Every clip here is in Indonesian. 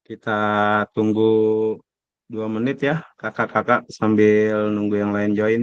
Kita tunggu 2 menit ya, kakak-kakak sambil nunggu yang lain join.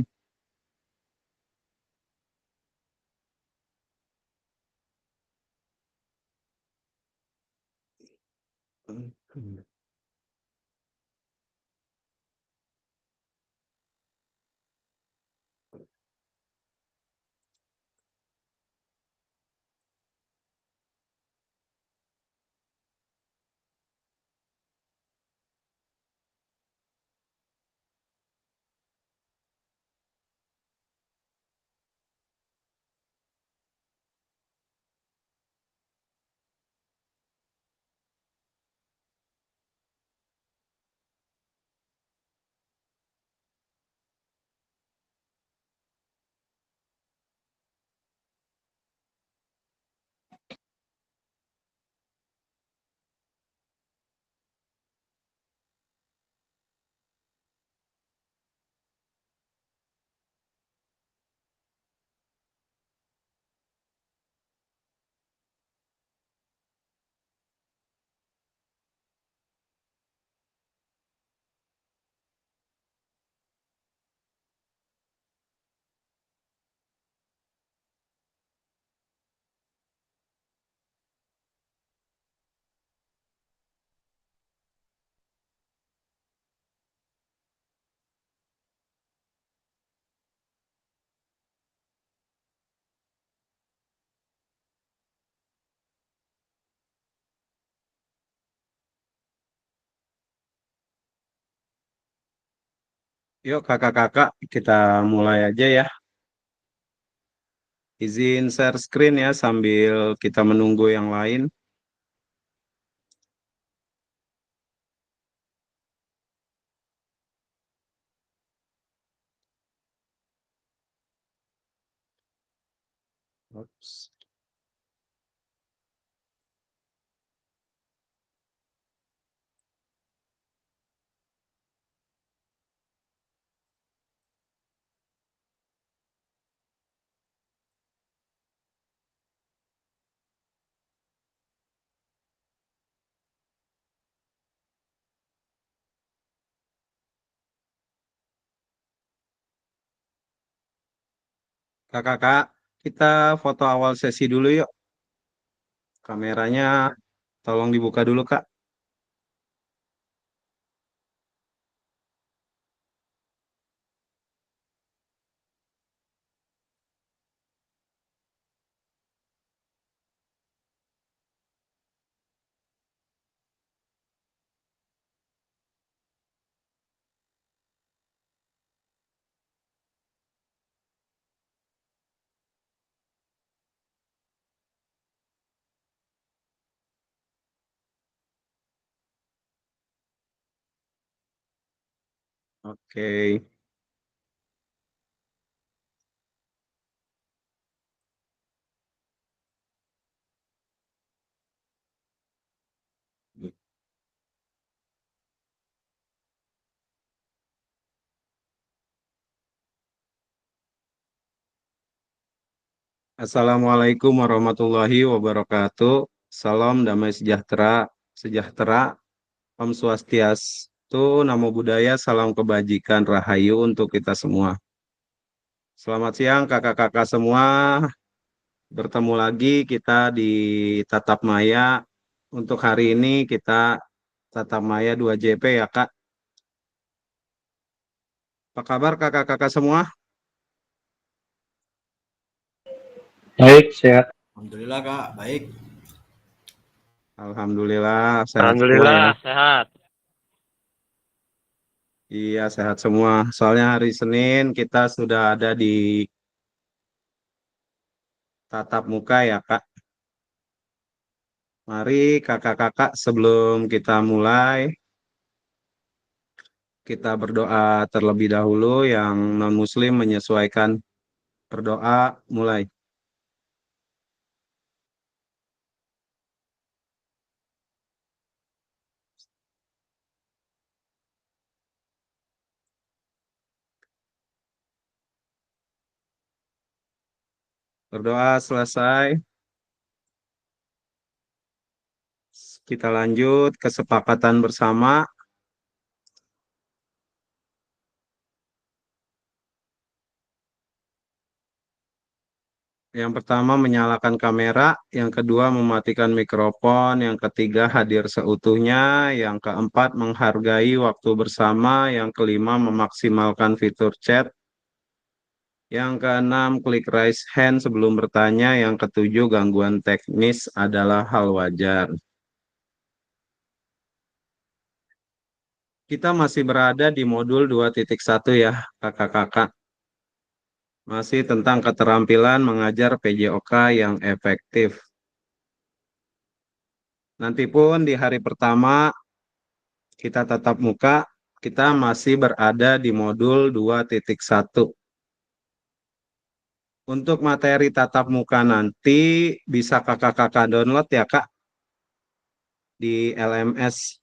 Yuk kakak-kakak, kita mulai aja ya. Izin share screen ya sambil kita menunggu yang lain. Ups. Kakak-kakak, kita foto awal sesi dulu yuk. Kameranya tolong dibuka dulu Kak. Oke. Assalamualaikum warahmatullahi wabarakatuh. Salam damai sejahtera, sejahtera, Om Swastiastu, Namo Buddhaya, salam kebajikan, rahayu untuk kita semua. Selamat siang kakak-kakak semua. Bertemu lagi kita di Tatap Maya. Untuk hari ini kita Tatap Maya 2JP ya Kak. Apa kabar kakak-kakak semua? Baik, sehat. Alhamdulillah Kak, baik. Alhamdulillah sehat semua ya. Alhamdulillah sehat. Iya sehat semua. Soalnya hari Senin kita sudah ada di tatap muka ya Kak. Mari kakak-kakak sebelum kita mulai, kita berdoa terlebih dahulu yang non-muslim menyesuaikan berdoa mulai. Berdoa selesai. Kita lanjut kesepakatan bersama. Yang pertama menyalakan kamera, yang kedua mematikan mikrofon, yang ketiga hadir seutuhnya, yang keempat menghargai waktu bersama, yang kelima memaksimalkan fitur chat, yang keenam klik raise hand sebelum bertanya, yang ketujuh gangguan teknis adalah hal wajar. Kita masih berada di modul 2.1 ya, kakak-kakak. Masih tentang keterampilan mengajar PJOK yang efektif. Nanti pun di hari pertama kita tatap muka, kita masih berada di modul 2.1. Untuk materi tatap muka nanti bisa kakak-kakak download ya kak di LMS.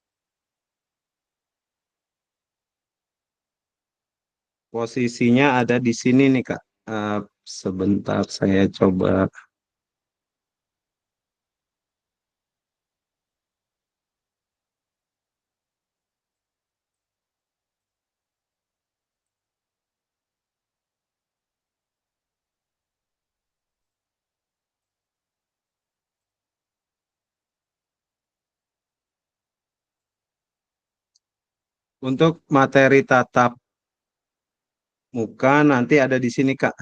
Posisinya ada di sini nih kak. Sebentar saya coba. Untuk materi tatap muka nanti ada di sini kak.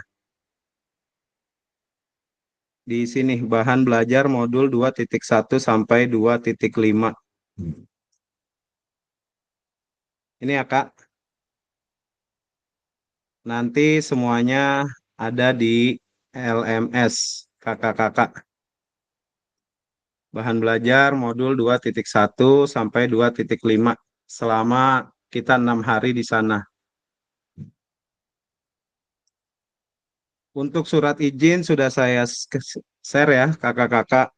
Di sini bahan belajar modul 2.1 sampai 2.5. Ini ya kak. Nanti semuanya ada di LMS kakak-kakak. Bahan belajar modul 2.1 sampai 2.5 selama kita 6 hari di sana. Untuk surat izin sudah saya share ya kakak-kakak.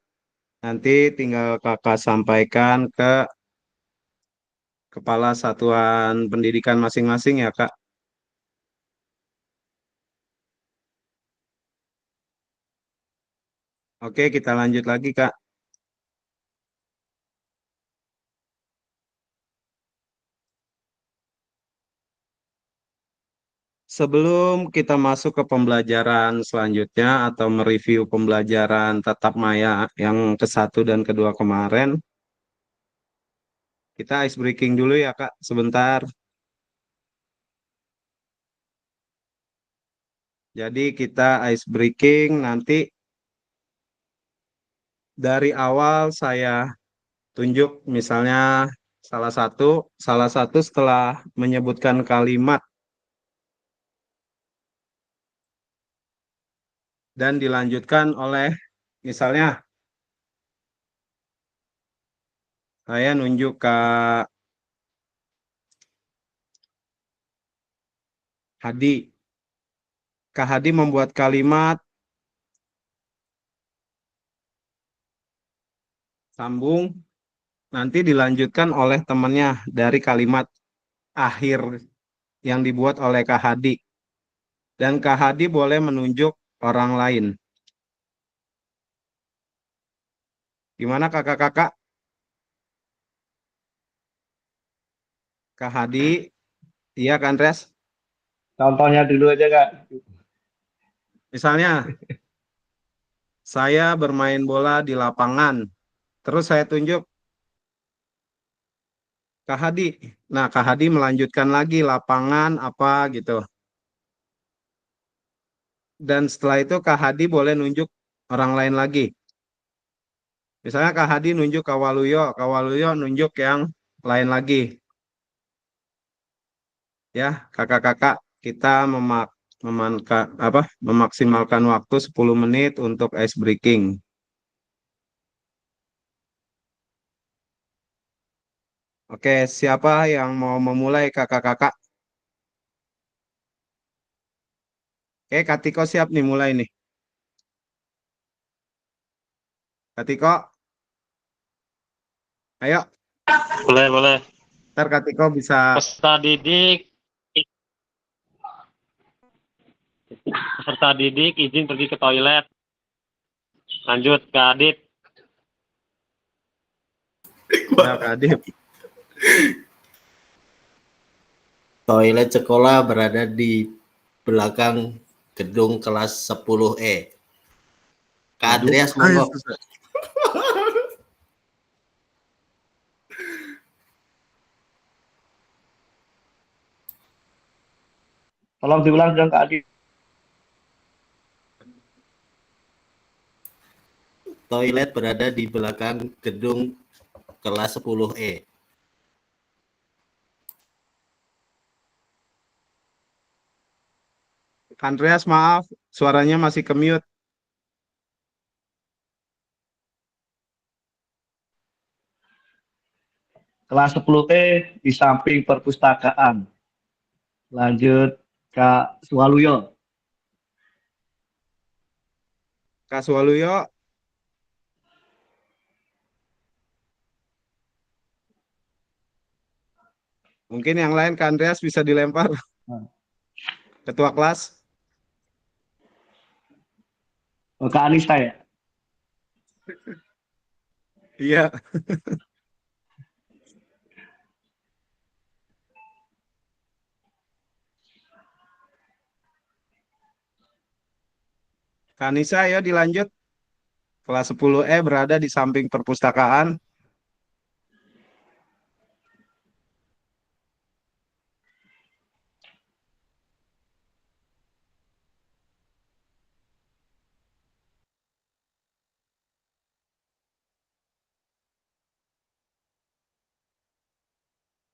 Nanti tinggal kakak sampaikan ke kepala satuan pendidikan masing-masing ya kak. Oke, kita lanjut lagi kak. Sebelum kita masuk ke pembelajaran selanjutnya atau mereview pembelajaran tatap maya yang ke-1 dan kedua kemarin, kita ice breaking dulu ya Kak, sebentar. Jadi kita ice breaking nanti dari awal saya tunjuk misalnya salah satu setelah menyebutkan kalimat dan dilanjutkan oleh misalnya saya nunjuk ke Hadi. Kak Hadi membuat kalimat sambung, nanti dilanjutkan oleh temannya dari kalimat akhir yang dibuat oleh Kak Hadi. Dan Kak Hadi boleh menunjuk orang lain. Gimana kakak-kakak? Kak Hadi, iya kan Res? Contohnya dulu aja, Kak. Misalnya, saya bermain bola di lapangan. Terus saya tunjuk Kak Hadi. Nah, Kak Hadi melanjutkan lagi lapangan apa gitu. Dan setelah itu Kak Hadi boleh nunjuk orang lain lagi. Misalnya Kak Hadi nunjuk Kak Waluyo nunjuk yang lain lagi. Ya, kakak-kakak, kita memaksimalkan waktu 10 menit untuk ice breaking. Oke, siapa yang mau memulai kakak-kakak? Oke, Kak Tiko siap nih mulai nih. Kak Tiko, ayo. Boleh, boleh. Ntar Kak Tiko bisa. Peserta didik izin pergi ke toilet. Lanjut ke Adit. Ya, Kak Adib. Toilet sekolah berada di belakang gedung kelas 10E. Kak Waduh, Andreas, monggo. susah. Tolong diulang dong Kak Adi. Toilet berada di belakang gedung kelas 10E. Andreas, maaf, suaranya masih ke mute. Kelas 10E di samping perpustakaan. Lanjut Kak Suwaluyo. Kak Swaluyo, mungkin yang lain Kak Andreas bisa dilempar. Ketua kelas. Oh, Kak Anissa ya. Iya. Kak Anissa, ayo dilanjut. Kelas 10E berada di samping perpustakaan.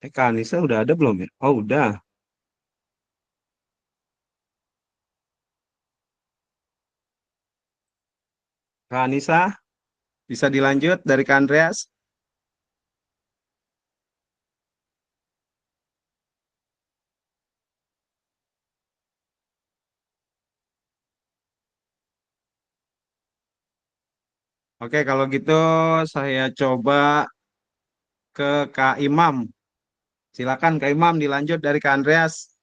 Kak Anissa udah ada belum ya? Oh, udah. Kak Anissa, bisa dilanjut dari Kak Andreas? Oke, kalau gitu saya coba ke Kak Imam. Silakan Kak Imam dilanjut dari Kak Andreas.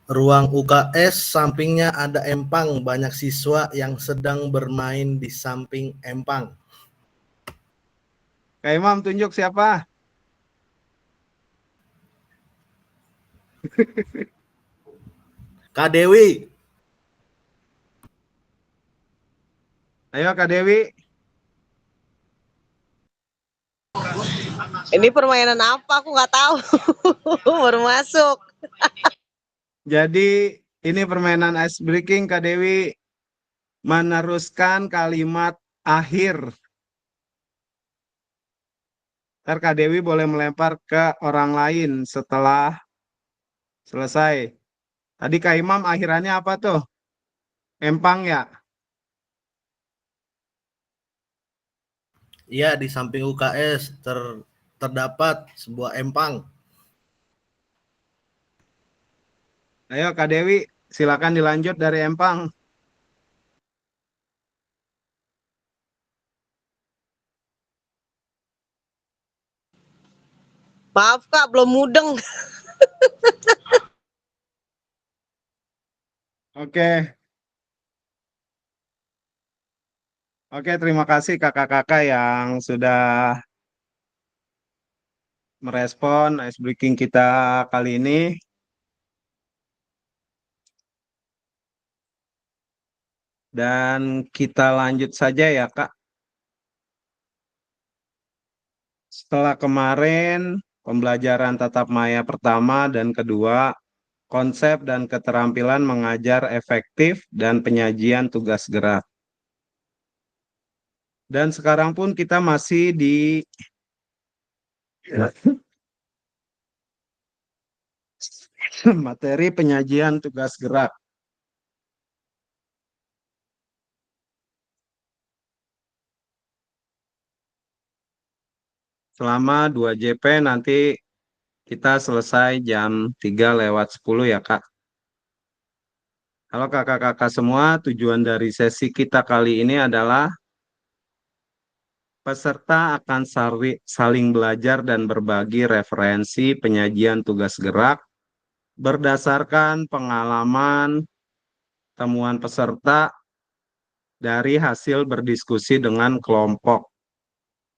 Ruang UKS sampingnya ada empang. Banyak siswa yang sedang bermain di samping empang. Kak Imam tunjuk siapa? Kak Dewi. Ayo Kak Dewi. Ini permainan apa? Aku nggak tahu. Baru masuk. Jadi ini permainan ice breaking Kak Dewi. Meneruskan kalimat akhir. Ntar Kak Dewi boleh melempar ke orang lain setelah selesai. Tadi Kak Imam akhirannya apa tuh? Empang ya? Iya, di samping UKS terdapat sebuah empang. Ayo Kak Dewi, silakan dilanjut dari empang. Maaf Kak, belum mudeng. Oke. Oke, terima kasih kakak-kakak yang sudah merespon ice breaking kita kali ini. Dan kita lanjut saja ya Kak. Setelah kemarin pembelajaran tatap maya pertama dan kedua, konsep dan keterampilan mengajar efektif dan penyajian tugas gerak. Dan sekarang pun kita masih di materi penyajian tugas gerak. Selama 2 JP nanti kita selesai jam 3:10 ya Kak. Halo kakak-kakak semua, tujuan dari sesi kita kali ini adalah peserta akan saling belajar dan berbagi referensi penyajian tugas gerak berdasarkan pengalaman, temuan peserta, dari hasil berdiskusi dengan kelompok.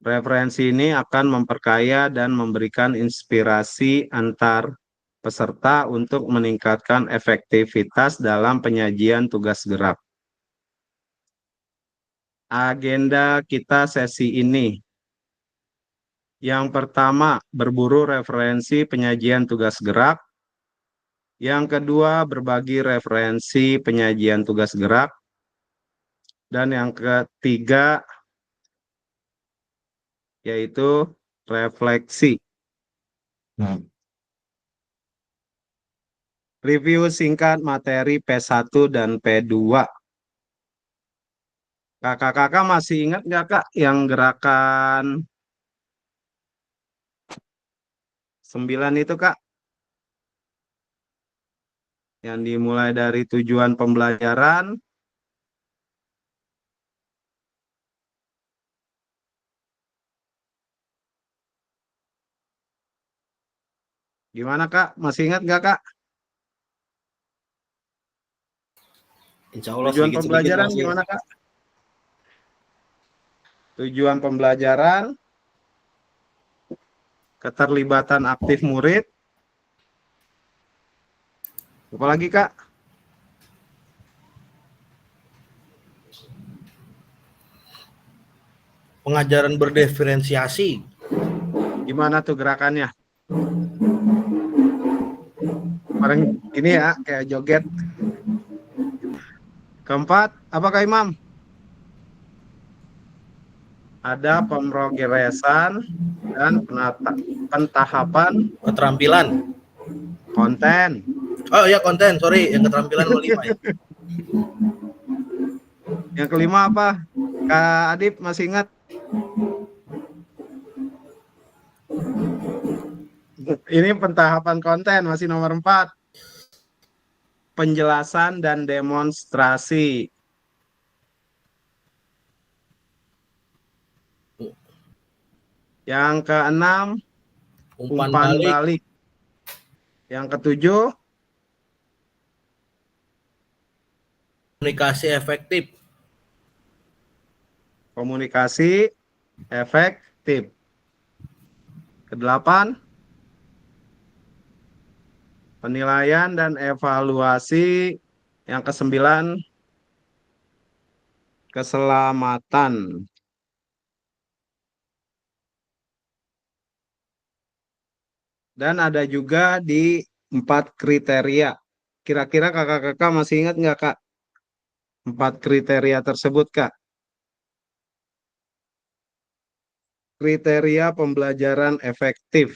Referensi ini akan memperkaya dan memberikan inspirasi antar peserta untuk meningkatkan efektivitas dalam penyajian tugas gerak. Agenda kita sesi ini. Yang pertama, berburu referensi penyajian tugas gerak. Yang kedua, berbagi referensi penyajian tugas gerak. Dan yang ketiga, yaitu refleksi. Review singkat materi P1 dan P2. Kakak-kakak masih ingat nggak Kak yang gerakan 9 itu Kak? Yang dimulai dari tujuan pembelajaran, gimana Kak? Masih ingat nggak Kak? Insya Allah Tujuan sedikit-sedikit pembelajaran masih. gimana Kak? Tujuan pembelajaran, keterlibatan aktif murid, apa lagi Kak? Pengajaran berdiferensiasi. Gimana tuh gerakannya? Bareng ini ya, kayak joget. Keempat, apakah Imam? Ada pemrogeresan dan pentahapan Keterampilan. konten. Oh iya konten, sorry. Yang keterampilan nomor 5 ya. Yang kelima apa? Kak Adip masih ingat? Ini pentahapan konten masih nomor 4. Penjelasan dan demonstrasi. Yang keenam, Umpan umpan balik. balik. Yang ketujuh, Komunikasi efektif. komunikasi efektif. Kedelapan, penilaian dan evaluasi. Yang kesembilan, keselamatan. Dan ada juga di 4 kriteria. Kira-kira kakak-kakak masih ingat nggak Kak? 4 kriteria tersebut Kak. Kriteria pembelajaran efektif.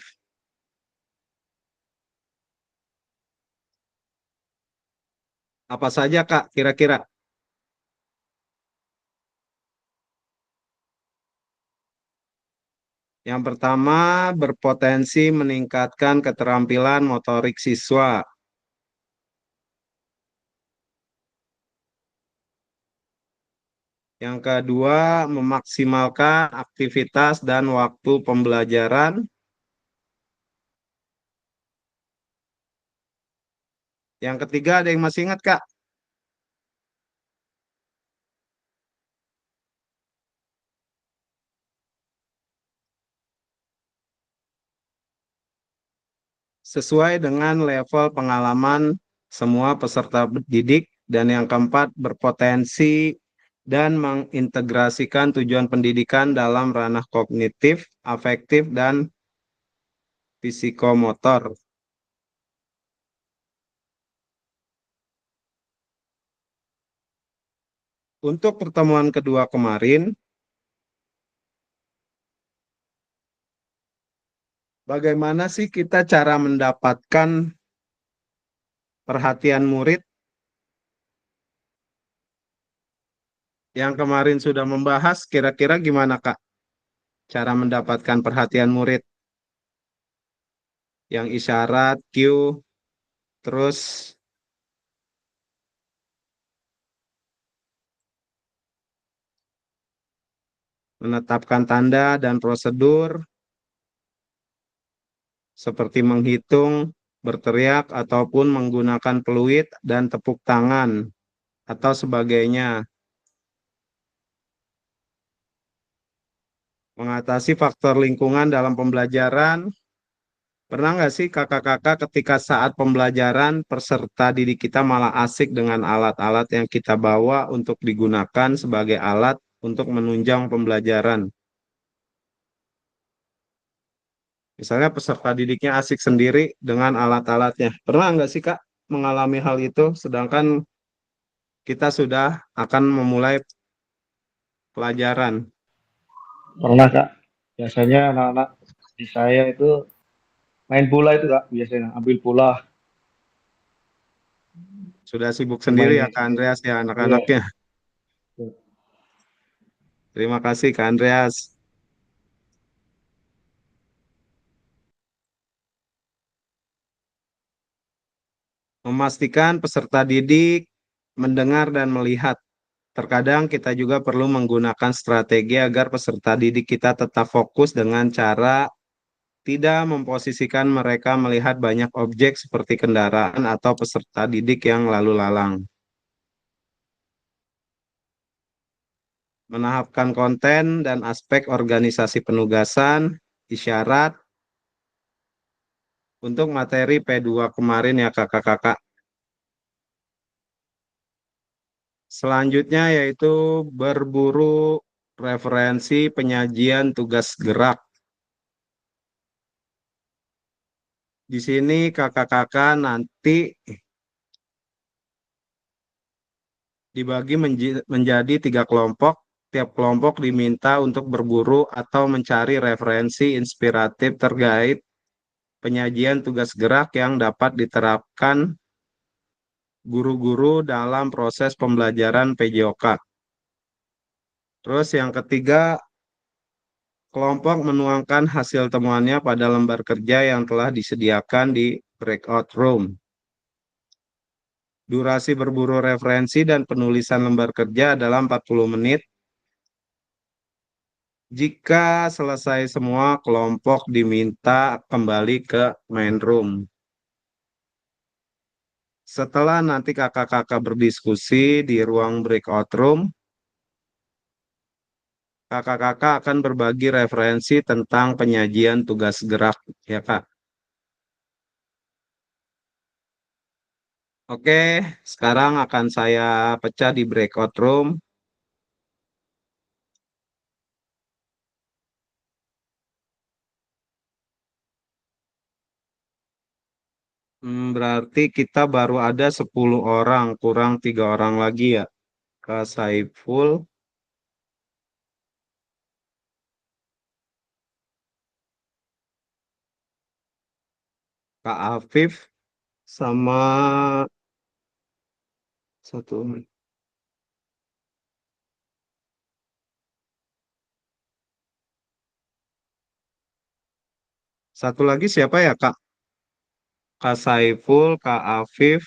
Apa saja Kak kira-kira? Yang pertama, berpotensi meningkatkan keterampilan motorik siswa. Yang kedua, memaksimalkan aktivitas dan waktu pembelajaran. Yang ketiga, ada yang masih ingat, Kak? Sesuai dengan level pengalaman semua peserta didik. Dan yang keempat, berpotensi dan mengintegrasikan tujuan pendidikan dalam ranah kognitif, afektif, dan psikomotor. Untuk pertemuan kedua kemarin, bagaimana sih kita cara mendapatkan perhatian murid? Yang kemarin sudah membahas, kira-kira gimana Kak? Cara mendapatkan perhatian murid? Yang isyarat, cue, terus menetapkan tanda dan prosedur, seperti menghitung, berteriak, ataupun menggunakan peluit dan tepuk tangan, atau sebagainya. mengatasi faktor lingkungan dalam pembelajaran. Pernah nggak sih kakak-kakak ketika saat pembelajaran peserta didik kita malah asik dengan alat-alat yang kita bawa untuk digunakan sebagai alat untuk menunjang pembelajaran? Misalnya peserta didiknya asik sendiri dengan alat-alatnya. Pernah nggak sih Kak mengalami hal itu? Sedangkan kita sudah akan memulai pelajaran. Pernah Kak. Biasanya anak-anak di saya itu main bola itu Kak. Biasanya ambil bola, Sudah sibuk sendiri ya bermainnya Kak sendiri. Andreas ya Iya. anak-anaknya. Terima kasih Kak Andreas. Memastikan peserta didik mendengar dan melihat. Terkadang kita juga perlu menggunakan strategi agar peserta didik kita tetap fokus dengan cara tidak memposisikan mereka melihat banyak objek seperti kendaraan atau peserta didik yang lalu lalang. Menahapkan konten dan aspek organisasi penugasan, isyarat, untuk materi P2 kemarin ya kakak-kakak. Selanjutnya yaitu berburu referensi penyajian tugas gerak. Di sini kakak-kakak nanti dibagi menjadi 3 kelompok. Tiap kelompok diminta untuk berburu atau mencari referensi inspiratif terkait penyajian tugas gerak yang dapat diterapkan guru-guru dalam proses pembelajaran PJOK. Terus yang ketiga, kelompok menuangkan hasil temuannya pada lembar kerja yang telah disediakan di breakout room. Durasi berburu referensi dan penulisan lembar kerja adalah 40 menit. Jika selesai semua, kelompok diminta kembali ke main room. Setelah nanti kakak-kakak berdiskusi di ruang breakout room, kakak-kakak akan berbagi referensi tentang penyajian tugas gerak, ya Kak. Oke, sekarang akan saya pecah di breakout room. Berarti kita baru ada 10 orang, kurang 3 orang lagi ya. Kak Saiful, Kak Afif, sama satu satu lagi siapa ya Kak? Kak Saiful, Kak Afif.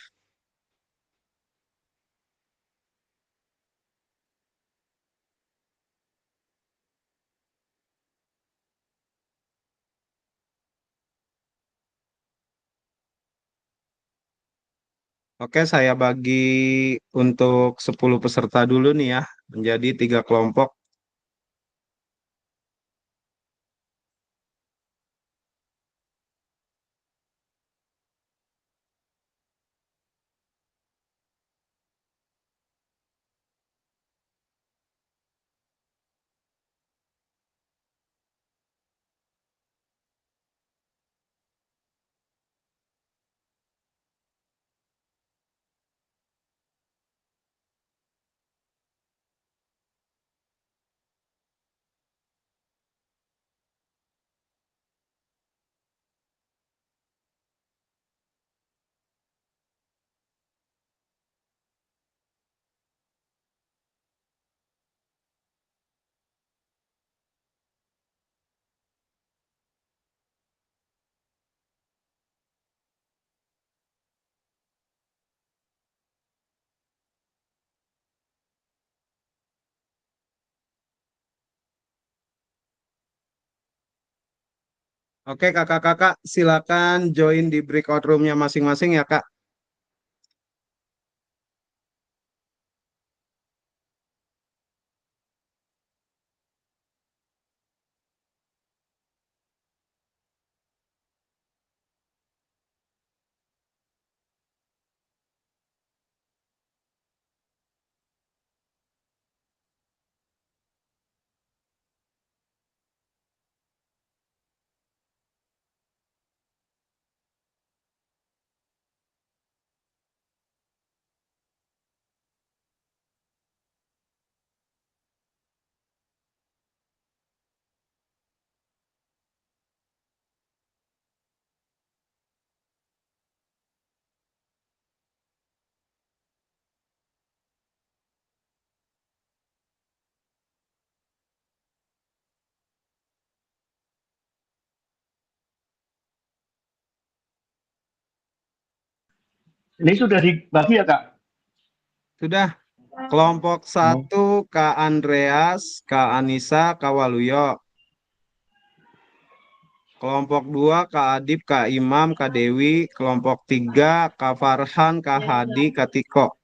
Oke, saya bagi untuk 10 peserta dulu nih ya, menjadi 3 kelompok. Oke, kakak-kakak, silakan join di breakout room-nya masing-masing ya, Kak. Ini sudah dibagi ya, Kak? Sudah. Kelompok 1 Kak Andreas, Kak Anissa, Kak Waluyo. Kelompok 2 Kak Adib, Kak Imam, Kak Dewi. Kelompok 3 Kak Farhan, Kak Hadi, Kak Tiko.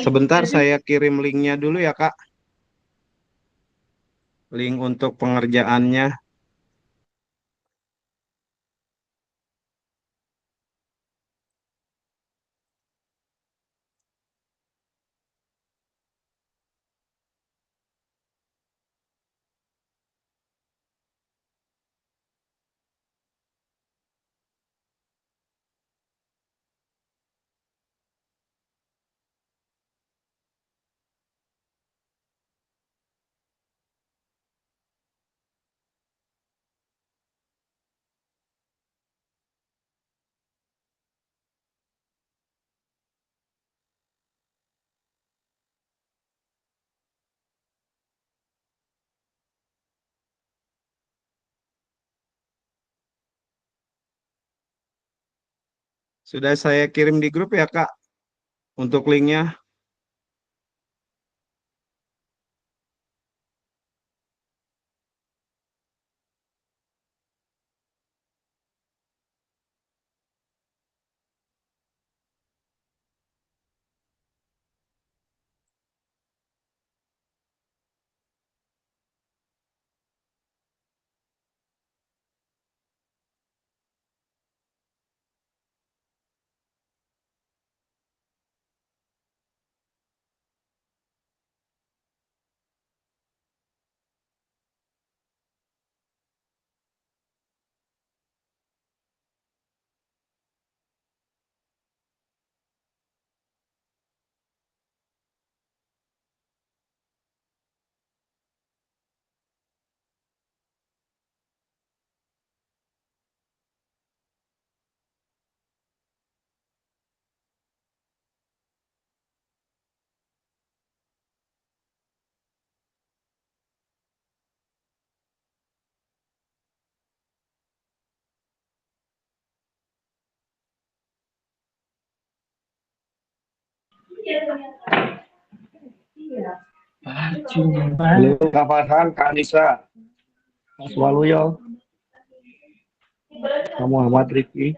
Sebentar saya kirim linknya dulu ya Kak. Link untuk pengerjaannya. Sudah saya kirim di grup ya Kak. Untuk linknya. Halo, Kak Farhan, Kak Anissa, Mas Waluyo, Kak Muhammad Rifki.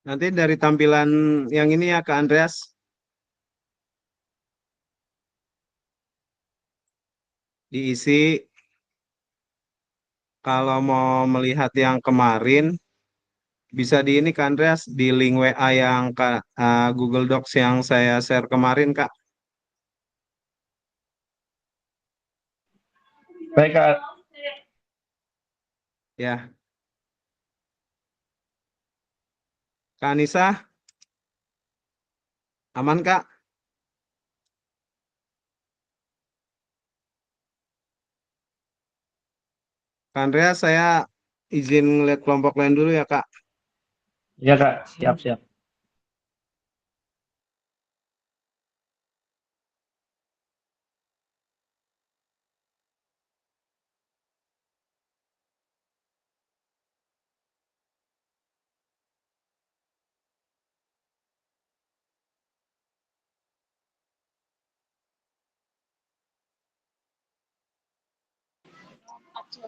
Nanti dari tampilan yang ini ya Kak Andreas. Diisi. Kalau mau melihat yang kemarin. Bisa di ini Kak Andreas. Di link WA yang Google Docs yang saya share kemarin Kak. Baik Kak, Ya, Kak Anissa, aman Kak? Kak Andreas, saya izin ngeliat kelompok lain dulu ya Kak. iya Kak, siap-siap.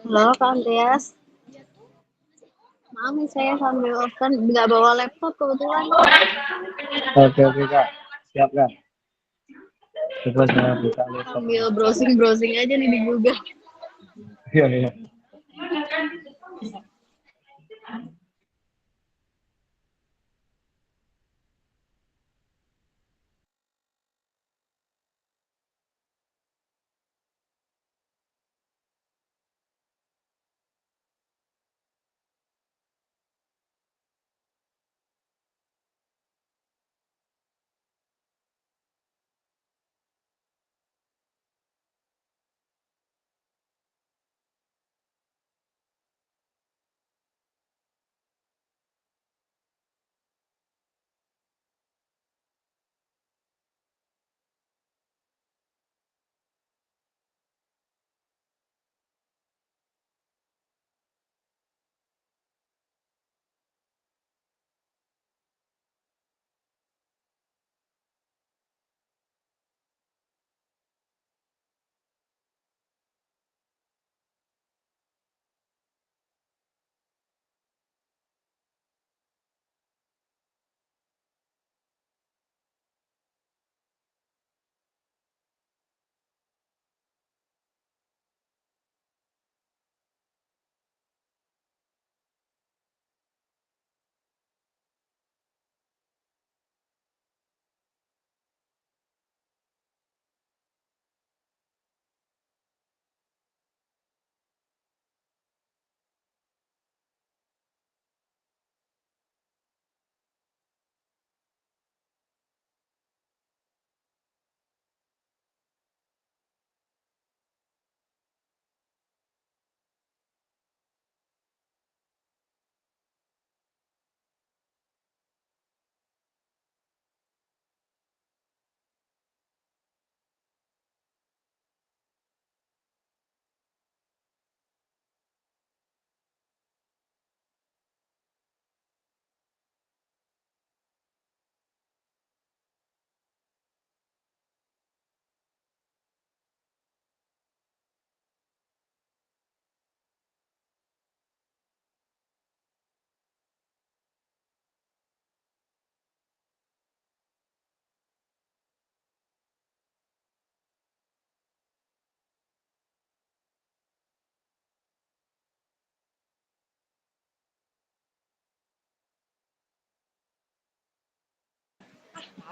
Halo Kak Andreas, maaf nih saya sambil kan nggak bawa laptop kebetulan. Oke Kak, siap Kak. Coba saya buka laptop. Sambil browsing aja nih di Google. Iya.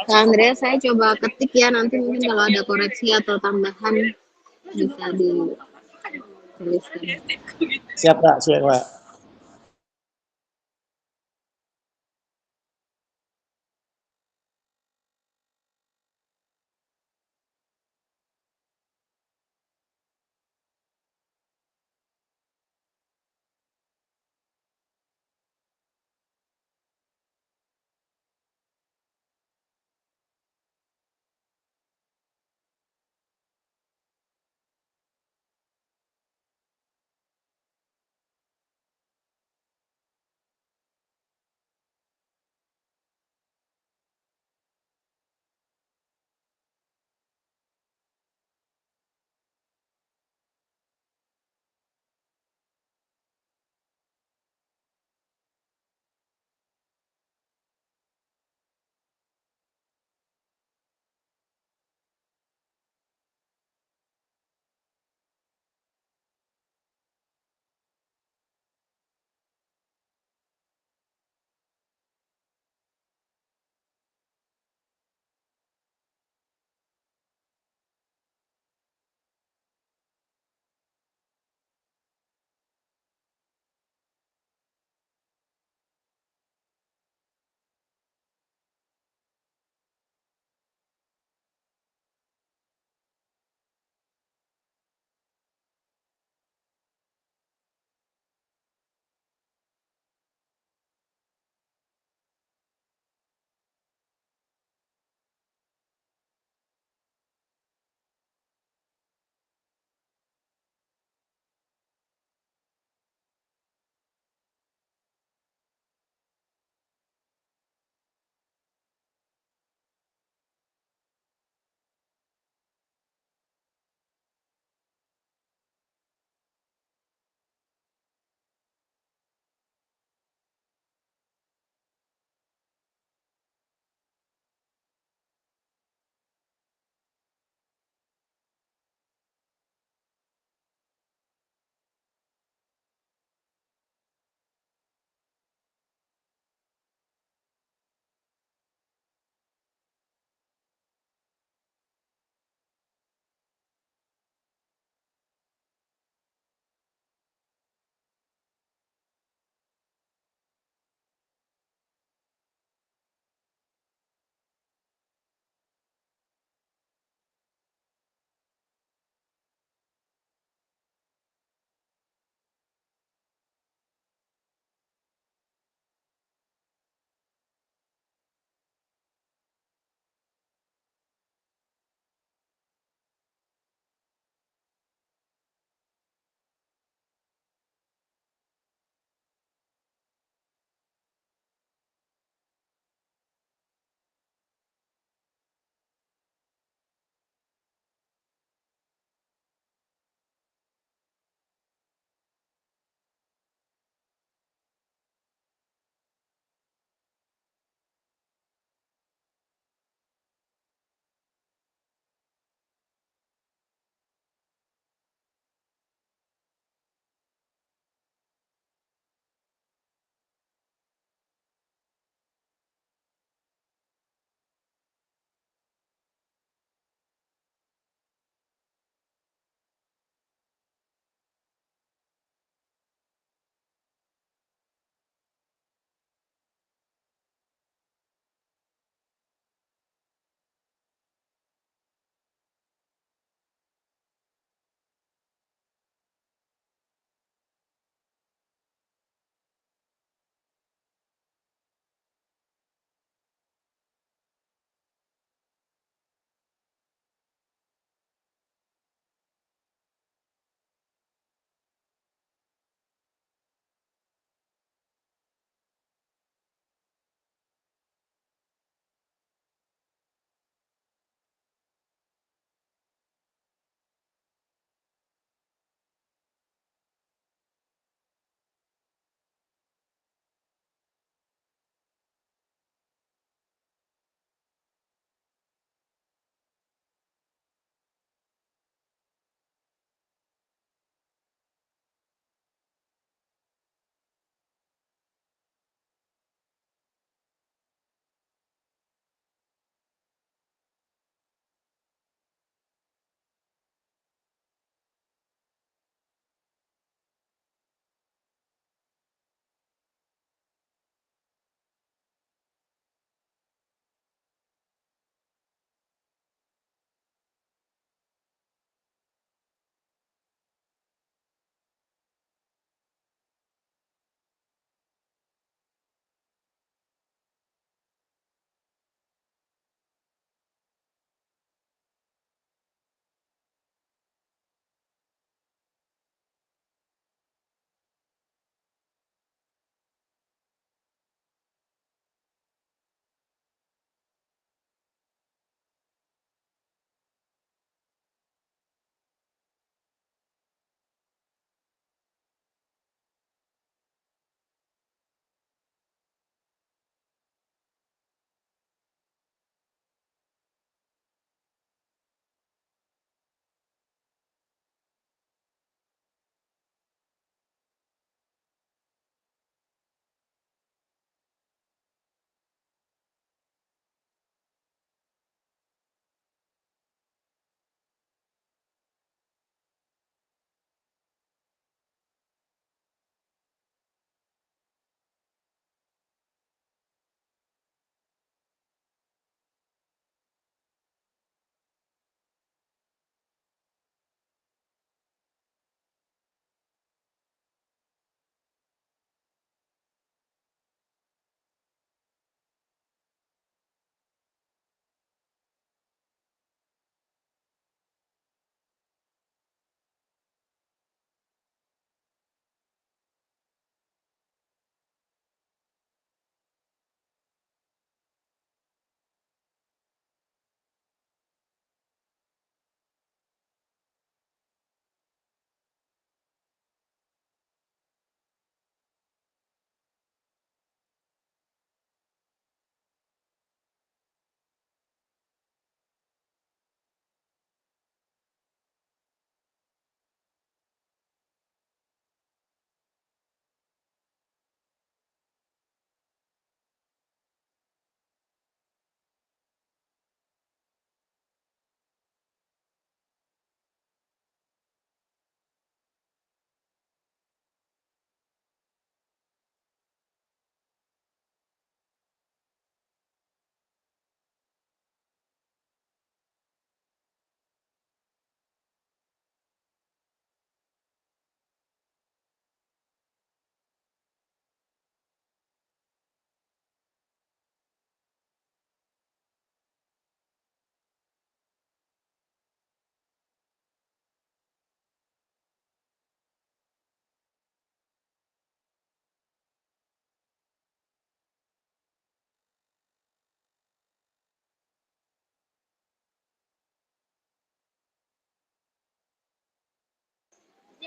Kak Andreas, saya coba ketik ya, nanti mungkin kalau ada koreksi atau tambahan bisa dituliskan. Siap Kak.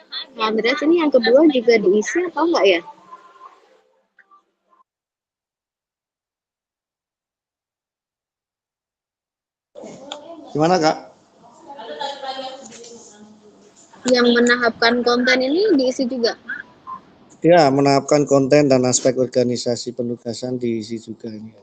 Kak Andreas, ini yang kedua juga diisi atau enggak ya? Gimana Kak? Yang menahapkan konten ini diisi juga? Ya, menahapkan konten dan aspek organisasi penugasan diisi juga ini.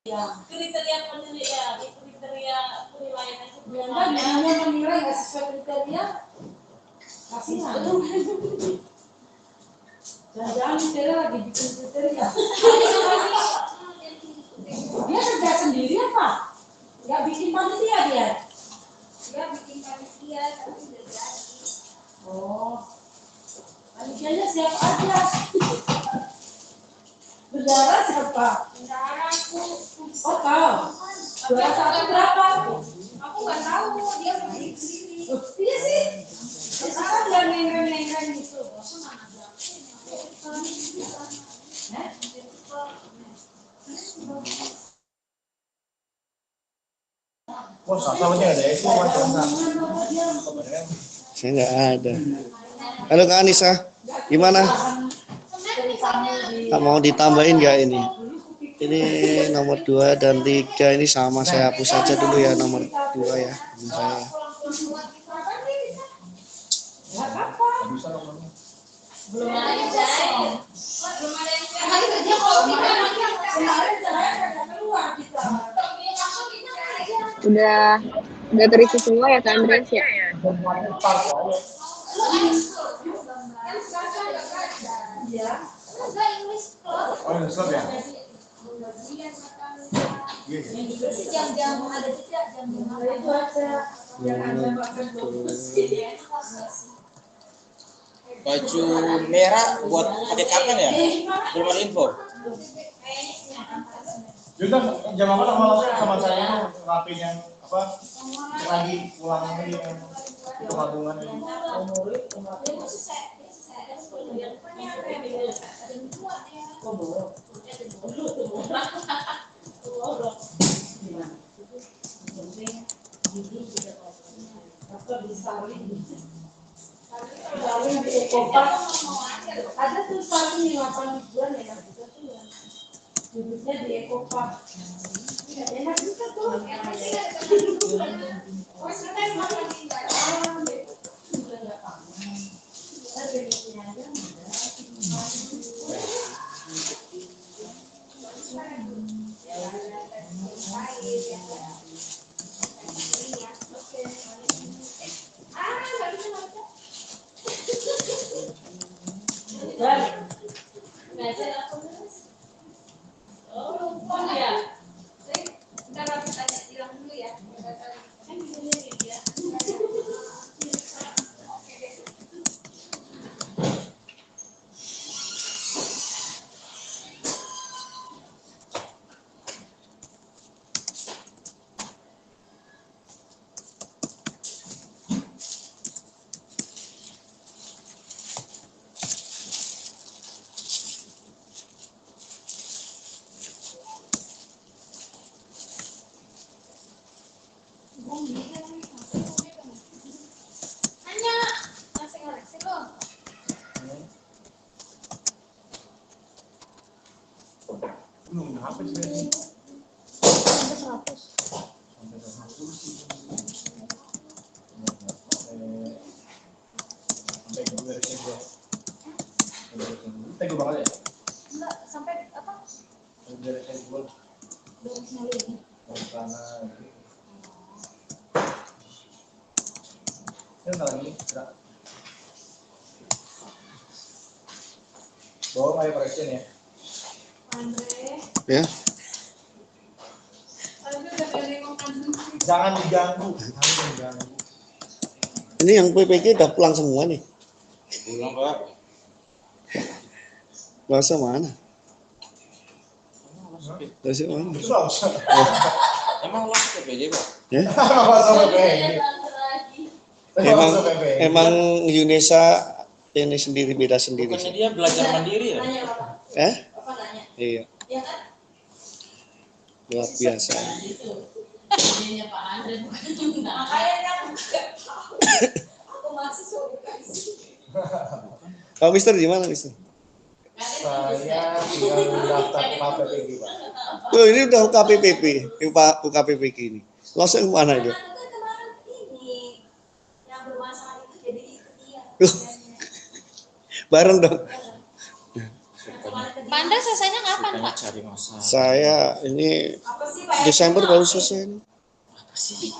kriteria penilaian, kriteria penilaian itu Kan hanya menilai nggak sesuai kriteria, kasihan. Jangan-jangan kriteria lagi bikin kriteria. Dia kerja sendiri apa? Nggak bikin panitia dia? Dia bikin panitia tapi nggak jadi. Oh, panitianya siapa aja? Bendara siapa? bendara aku. Oh kau. Juara satu berapa? Aku nggak tahu dia bikin sendiri. Oh, iya sih. Sekarang dia nengren gitu. Saya nggak ada. Halo Kak Anissa, gimana? Tak mau ditambahin nggak ini? Ini nomor 2 dan 3 ini sama, saya hapus saja dulu ya nomor 2 ya. Ini saya. Belum ada. Hari kerja kalau kita Udah terisi semua ya Kak Andreas ya? Jam-jam ada tidak Baju merah buat pakai kapan ya? Belum ada info. Juga jam apa sama saya rapin yang apa lagi pulang ini yang itu tabungan ini. Ada tuh saling 8 bulan ya, duduknya di Ekopark. Enak juga tuh. sampai apa? Bawa air presiden ya. Andre. Ya. Jangan diganggu. Ini yang PPG udah pulang semua nih. Pulang Pak. Bahasa mana? Bahasa mana? Emang lo ke PJ Pak? Ya? Bahasa PPG. Emang Yunesa ini sendiri beda sendiri. Bukannya dia belajar mandiri ya? Iya. Ya kan? Luar biasa. Ini Pak Andre bukan. Makanya kan aku mahasiswa bukan sih. Kalau Mister gimana Mister? Saya tinggal daftar KPPG Pak. Oh ini udah UKPPP, UKPPG ini. Langsung mana itu? Kemarin ini yang bermasalah itu jadi ikut dia. Bareng dong. Pak Andre selesainya kapan Pak? cari masalah. Saya ini Apa sih Pak? Desember baru selesai. Apa sih?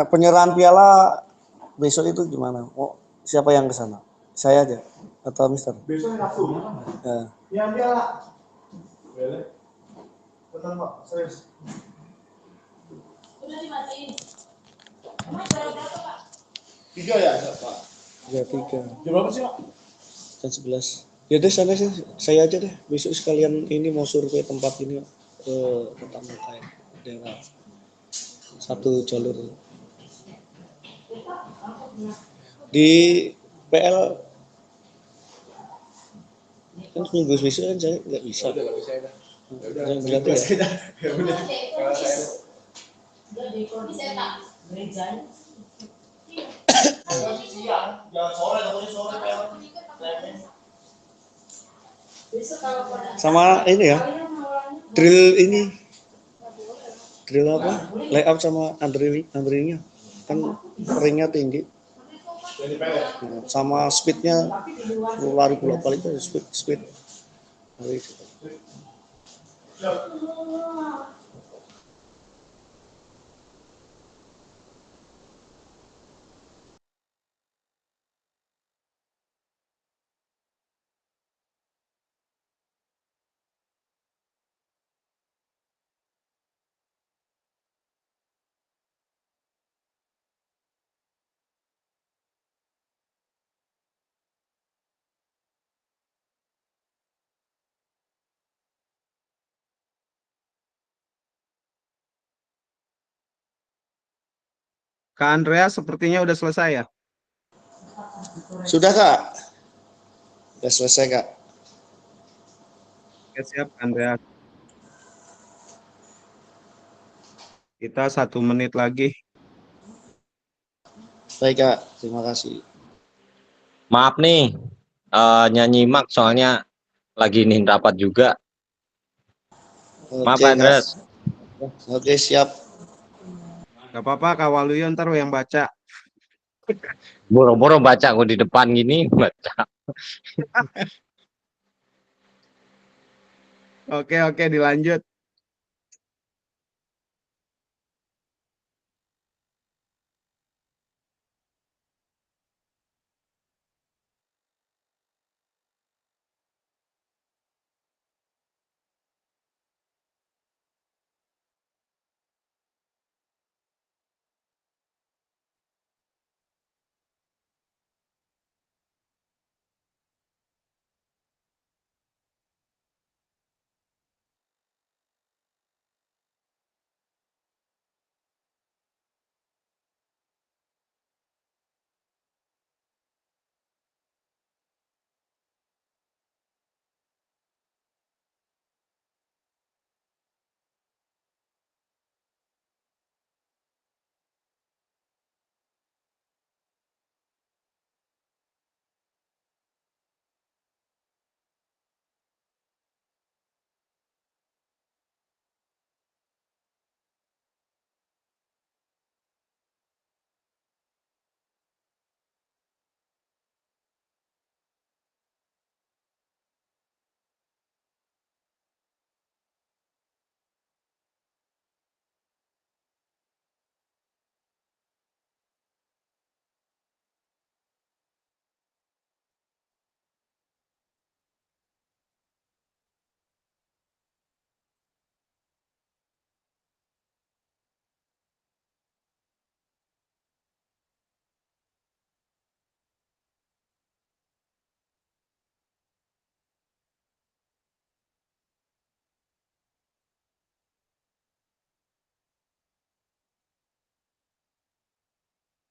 penyerahan piala besok itu gimana? Oh, siapa yang ke sana? Saya aja atau Mister? Besok Sabtu. Ya. Ya piala. Boleh. Betul Pak, serius. Udah dimatiin. Emang berapa Pak? 3 ya, Pak? Ya 3. Jam berapa sih, Pak? Jam 11. Ya deh sana sih, saya aja deh. Besok sekalian ini mau survei tempat ini ke Kota Mukai daerah satu jalur di PL kan seminggu besok kan saya nggak bisa. Yang berarti ya. Udah di kondisi tak gerejanya. Siang, jangan sore, takutnya sore PL. Besok kalau pada Sama ini ya, drill apa? Layout sama undernya kan ringnya tinggi. Sama speednya lari bolak-balik itu speed. Lari. Kak Andrea sepertinya udah selesai ya? Sudah Kak? Sudah selesai Kak. Oke, siap Kak Andrea. Kita 1 menit lagi. Baik Kak, terima kasih. Maaf nih, nyanyimak soalnya lagi nih rapat juga. Maaf Oke, Kak. Andreas. Oke, siap. Gak apa-apa Kak Waluyo ntar yang baca. Boro-boro baca gue di depan gini baca. Oke, dilanjut.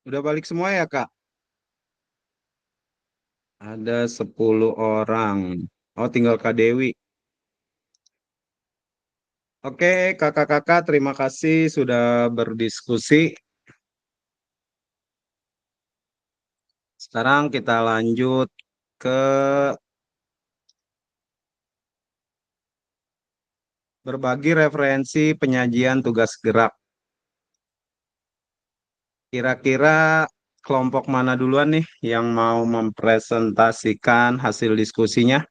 Udah balik semua ya Kak? Ada 10 orang. Oh, tinggal Kak Dewi. Oke, kakak-kakak, terima kasih sudah berdiskusi. Sekarang kita lanjut ke berbagi referensi penyajian tugas gerak. Kira-kira kelompok mana duluan nih yang mau mempresentasikan hasil diskusinya?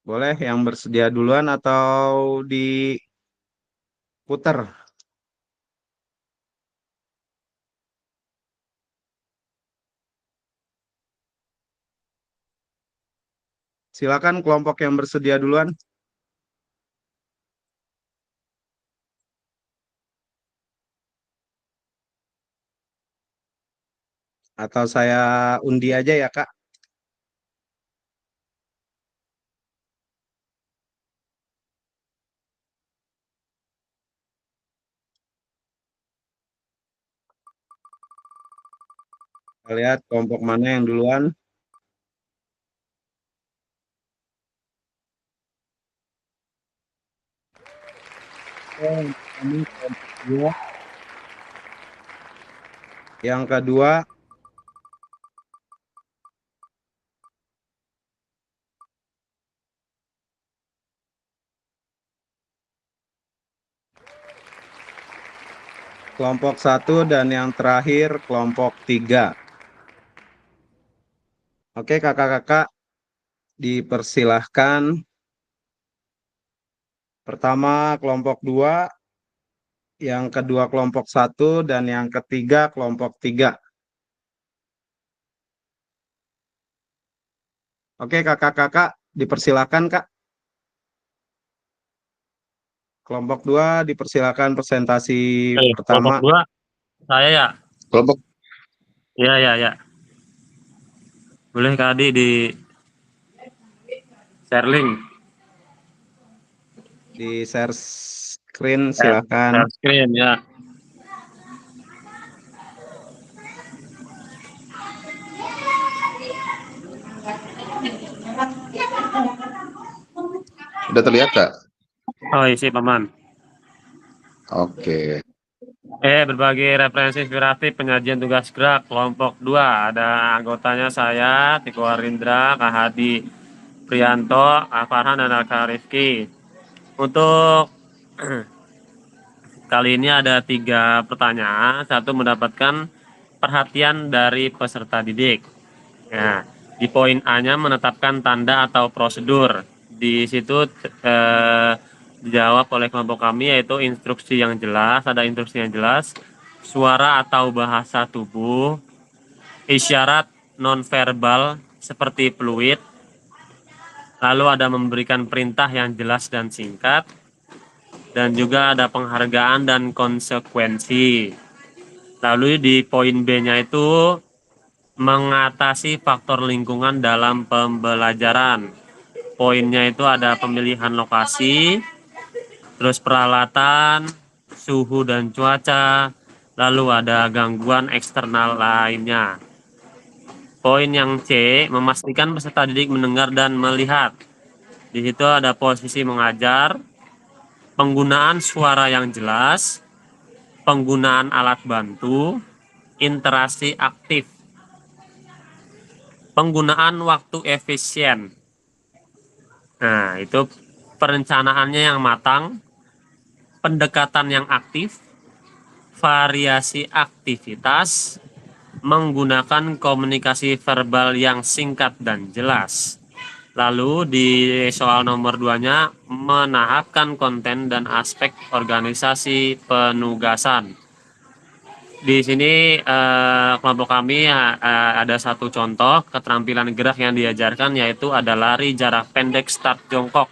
Boleh yang bersedia duluan atau diputer? Silakan kelompok yang bersedia duluan. Atau saya undi aja ya, Kak. Kita lihat kelompok mana yang duluan. Kami kelompok 2. Yang kedua, kelompok 1 dan yang terakhir kelompok 3. Oke, kakak-kakak, dipersilahkan. Pertama kelompok 2, yang kedua kelompok 1, dan yang ketiga kelompok 3. Oke, kakak-kakak, dipersilahkan, Kak. Kelompok 2, dipersilahkan presentasi pertama. Kelompok 2, saya ya. Kelompok Ya. Boleh Kak Adi di share link. Di share screen, silakan. Share screen ya. Udah terlihat, Kak? Oh, isi paman. Oke. Berbagi referensi inspiratif penyajian tugas gerak kelompok 2. Ada anggotanya saya, Tiko Arindra, Kak Hadi Prianto, Kak Farhan, dan Kak Rifki. Untuk kali ini ada 3 pertanyaan. Satu mendapatkan perhatian dari peserta didik. Ya, di poin A-nya menetapkan tanda atau prosedur. Di situ dijawab oleh kelompok kami yaitu instruksi yang jelas, ada instruksi yang jelas, suara atau bahasa tubuh, isyarat nonverbal seperti fluid, lalu ada memberikan perintah yang jelas dan singkat, dan juga ada penghargaan dan konsekuensi. Lalu di poin B-nya itu mengatasi faktor lingkungan dalam pembelajaran. Poinnya itu ada pemilihan lokasi, terus peralatan, suhu dan cuaca, lalu ada gangguan eksternal lainnya. Poin yang C, memastikan peserta didik mendengar dan melihat. Di situ ada posisi mengajar, penggunaan suara yang jelas, penggunaan alat bantu, interaksi aktif, penggunaan waktu efisien. Nah, itu perencanaannya yang matang, pendekatan yang aktif, variasi aktivitas, menggunakan komunikasi verbal yang singkat dan jelas. Lalu di soal nomor 2-nya, menahapkan konten dan aspek organisasi penugasan. Di sini kelompok kami ada satu contoh keterampilan gerak yang diajarkan yaitu ada lari jarak pendek start jongkok.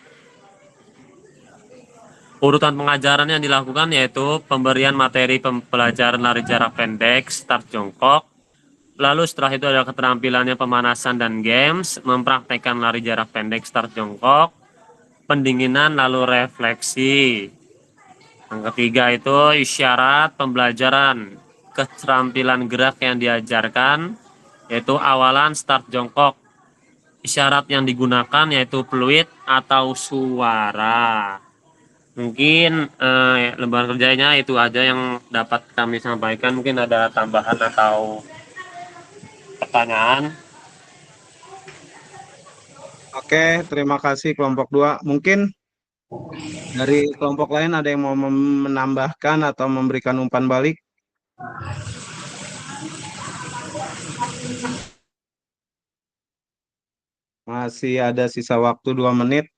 Urutan pengajaran yang dilakukan yaitu pemberian materi pembelajaran lari jarak pendek start jongkok. Lalu setelah itu ada keterampilannya pemanasan dan games, mempraktekkan lari jarak pendek start jongkok, pendinginan lalu refleksi. Yang ketiga itu isyarat pembelajaran, keterampilan gerak yang diajarkan yaitu awalan start jongkok. Isyarat yang digunakan yaitu fluid atau suara. Mungkin lembaran kerjanya itu aja yang dapat kami sampaikan. Mungkin ada tambahan atau pertanyaan. Oke, terima kasih kelompok 2. Mungkin dari kelompok lain ada yang mau menambahkan atau memberikan umpan balik? Masih ada sisa waktu 2 menit.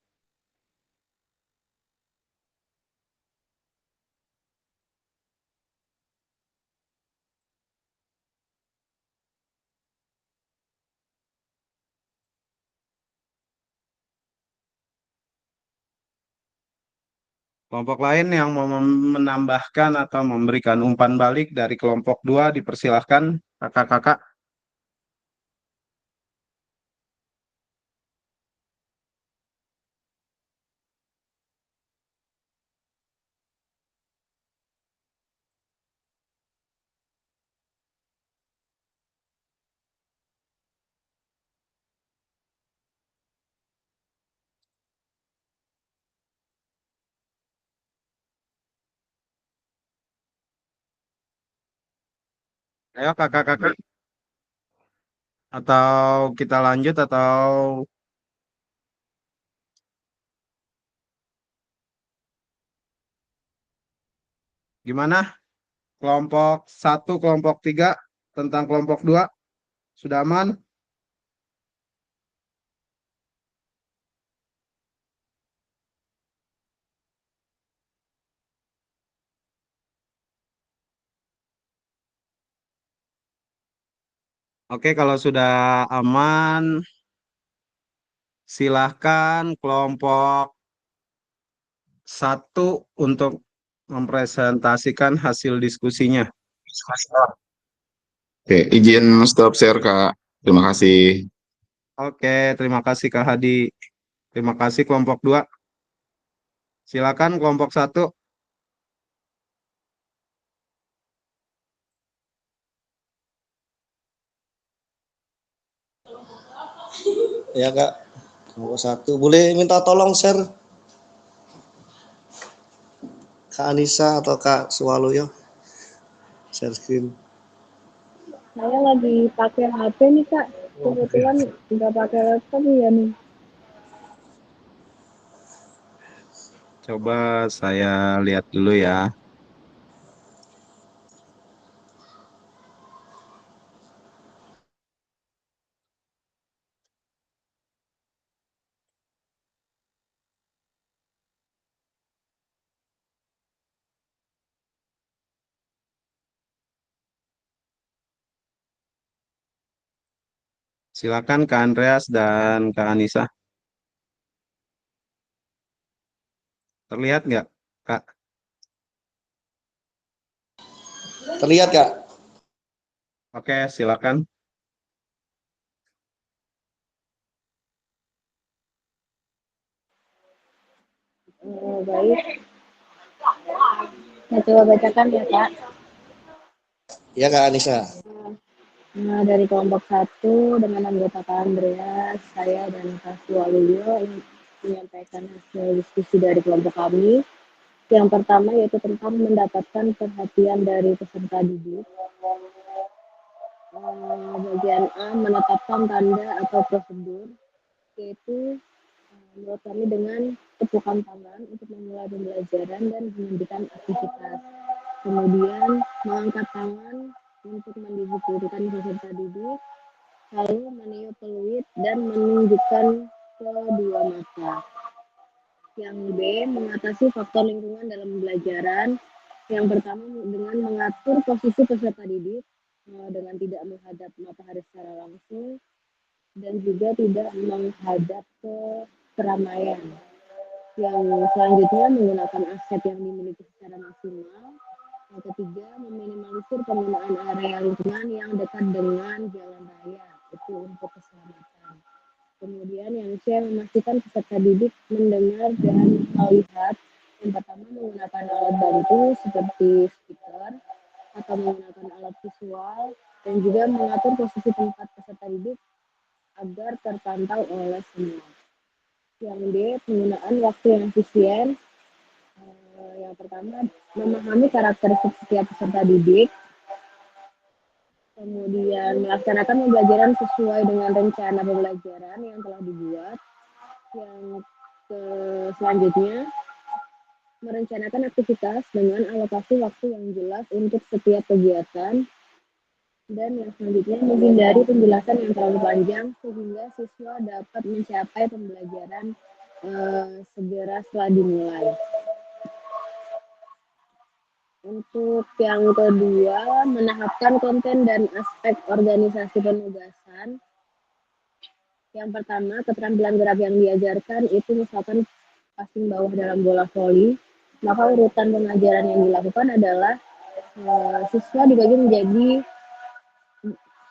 Kelompok lain yang mau menambahkan atau memberikan umpan balik dari kelompok 2 dipersilahkan kakak-kakak. Ayo kakak-kakak. Atau kita lanjut atau gimana? Kelompok 1, kelompok 3 tentang kelompok 2 sudah aman? Oke, kalau sudah aman, silahkan kelompok 1 untuk mempresentasikan hasil diskusinya. Oke, izin stop share, Kak. Terima kasih. Oke, terima kasih Kak Hadi. Terima kasih kelompok 2. Silakan kelompok 1. Ya Kak, kelompok 1. Boleh minta tolong share Kak Anissa atau Kak Suwaluyo? Share screen. Saya lagi pakai HP nih Kak. Kebetulan nggak pakai laptop ya nih. Coba saya lihat dulu ya. Silakan Kak Andreas dan Kak Anissa. Terlihat nggak, Kak? Terlihat Kak? Oke, silakan. Baik. Saya coba bacakan ya Kak. Iya Kak Anissa. Nah, dari kelompok 1 dengan anggota Kak Andreas, saya dan Kak Suwaluyo ingin menyampaikan hasil diskusi dari kelompok kami. Yang pertama yaitu tentang mendapatkan perhatian dari peserta didik. Bagian A menetapkan tanda atau prosedur, yaitu menurut kami dengan tepukan tangan untuk memulai pembelajaran dan menghentikan aktivitas. Kemudian mengangkat tangan untuk mendisiplinkan peserta didik, lalu meniup peluit dan menunjukkan kedua mata. Yang B, mengatasi faktor lingkungan dalam pembelajaran. Yang pertama dengan mengatur posisi peserta didik dengan tidak menghadap matahari secara langsung dan juga tidak menghadap ke keramaian. Yang selanjutnya menggunakan aset yang dimiliki secara maksimal. Yang ketiga, meminimalisir penggunaan area lingkungan yang dekat dengan jalan raya, itu untuk keselamatan. Kemudian yang C, memastikan peserta didik mendengar dan melihat. Yang pertama menggunakan alat bantu seperti speaker atau menggunakan alat visual dan juga mengatur posisi tempat peserta didik agar terpantau oleh semua. Yang D, penggunaan waktu yang efisien. Yang pertama, memahami karakteristik setiap peserta didik, kemudian melaksanakan pembelajaran sesuai dengan rencana pembelajaran yang telah dibuat. Yang selanjutnya, merencanakan aktivitas dengan alokasi waktu yang jelas untuk setiap kegiatan. Dan yang selanjutnya, menghindari penjelasan yang terlalu panjang sehingga siswa dapat mencapai pembelajaran segera setelah dimulai. Untuk yang kedua, menahapkan konten dan aspek organisasi penugasan. Yang pertama, keterampilan gerak yang diajarkan itu misalkan passing bawah dalam bola voli, Maka urutan pengajaran yang dilakukan adalah siswa dibagi menjadi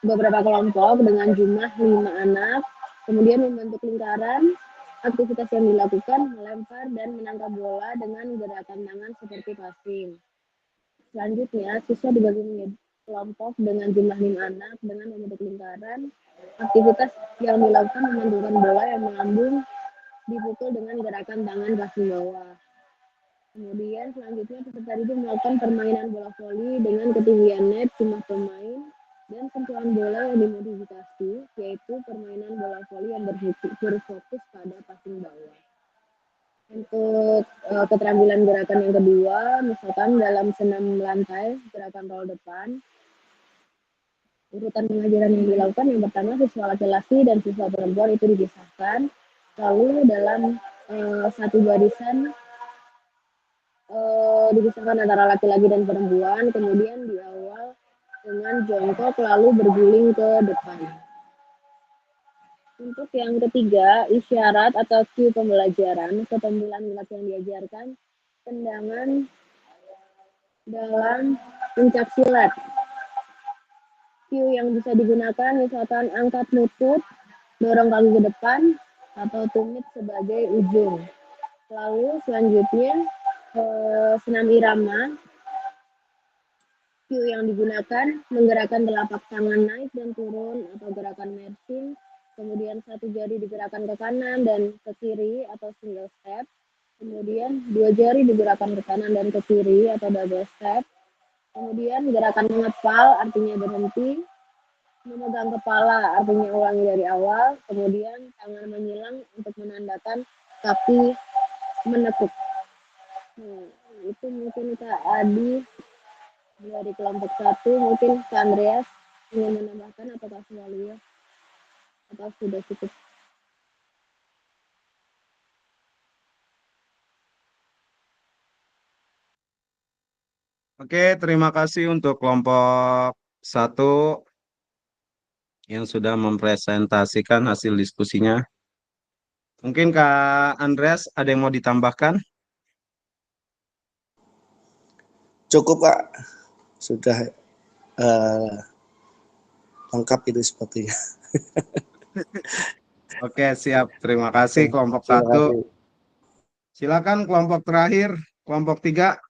beberapa kelompok dengan jumlah 5 anak, kemudian membentuk lingkaran. Aktivitas yang dilakukan melempar dan menangkap bola dengan gerakan tangan seperti passing. Selanjutnya, siswa dibagi menjadi kelompok dengan jumlah 5 anak dengan membentuk lingkaran. Aktivitas yang dilakukan memantulkan bola yang melambung dipukul dengan gerakan tangan kaki bawah. Kemudian selanjutnya peserta didik melakukan permainan bola voli dengan ketinggian net, jumlah pemain, dan sentuhan bola yang dimodifikasi, yaitu permainan bola voli yang berfokus pada passing bawah. Untuk keterampilan gerakan yang kedua, misalkan dalam senam lantai, gerakan roll depan, urutan pengajaran yang dilakukan yang pertama siswa laki-laki dan siswa perempuan itu dipisahkan, lalu dalam satu barisan dipisahkan antara laki-laki dan perempuan, kemudian di awal dengan jongkok lalu berguling ke depan. Untuk yang ketiga, isyarat atau cue pembelajaran, keterampilan yang diajarkan, tendangan dalam pencak silat. Cue yang bisa digunakan misalkan angkat lutut, dorong kaki ke depan, atau tumit sebagai ujung. Lalu selanjutnya senam irama. Cue yang digunakan menggerakkan telapak tangan naik dan turun atau gerakan marching. Kemudian satu jari digerakkan ke kanan dan ke kiri atau single step. Kemudian dua jari digerakkan ke kanan dan ke kiri atau double step. Kemudian gerakan mengepal artinya berhenti. Memegang kepala artinya ulangi dari awal. Kemudian tangan menyilang untuk menandakan kaki menekuk. Itu mungkin Kak Adi dari kelompok 1. Mungkin Kak Andreas ingin menambahkan atau Kak Suwalia? Atau sudah cukup? Oke, terima kasih untuk kelompok 1 yang sudah mempresentasikan hasil diskusinya. Mungkin Kak Andreas ada yang mau ditambahkan? Cukup Kak, sudah lengkap itu sepertinya. Oke, siap. Terima kasih kelompok 1. Silakan kelompok terakhir, kelompok 3.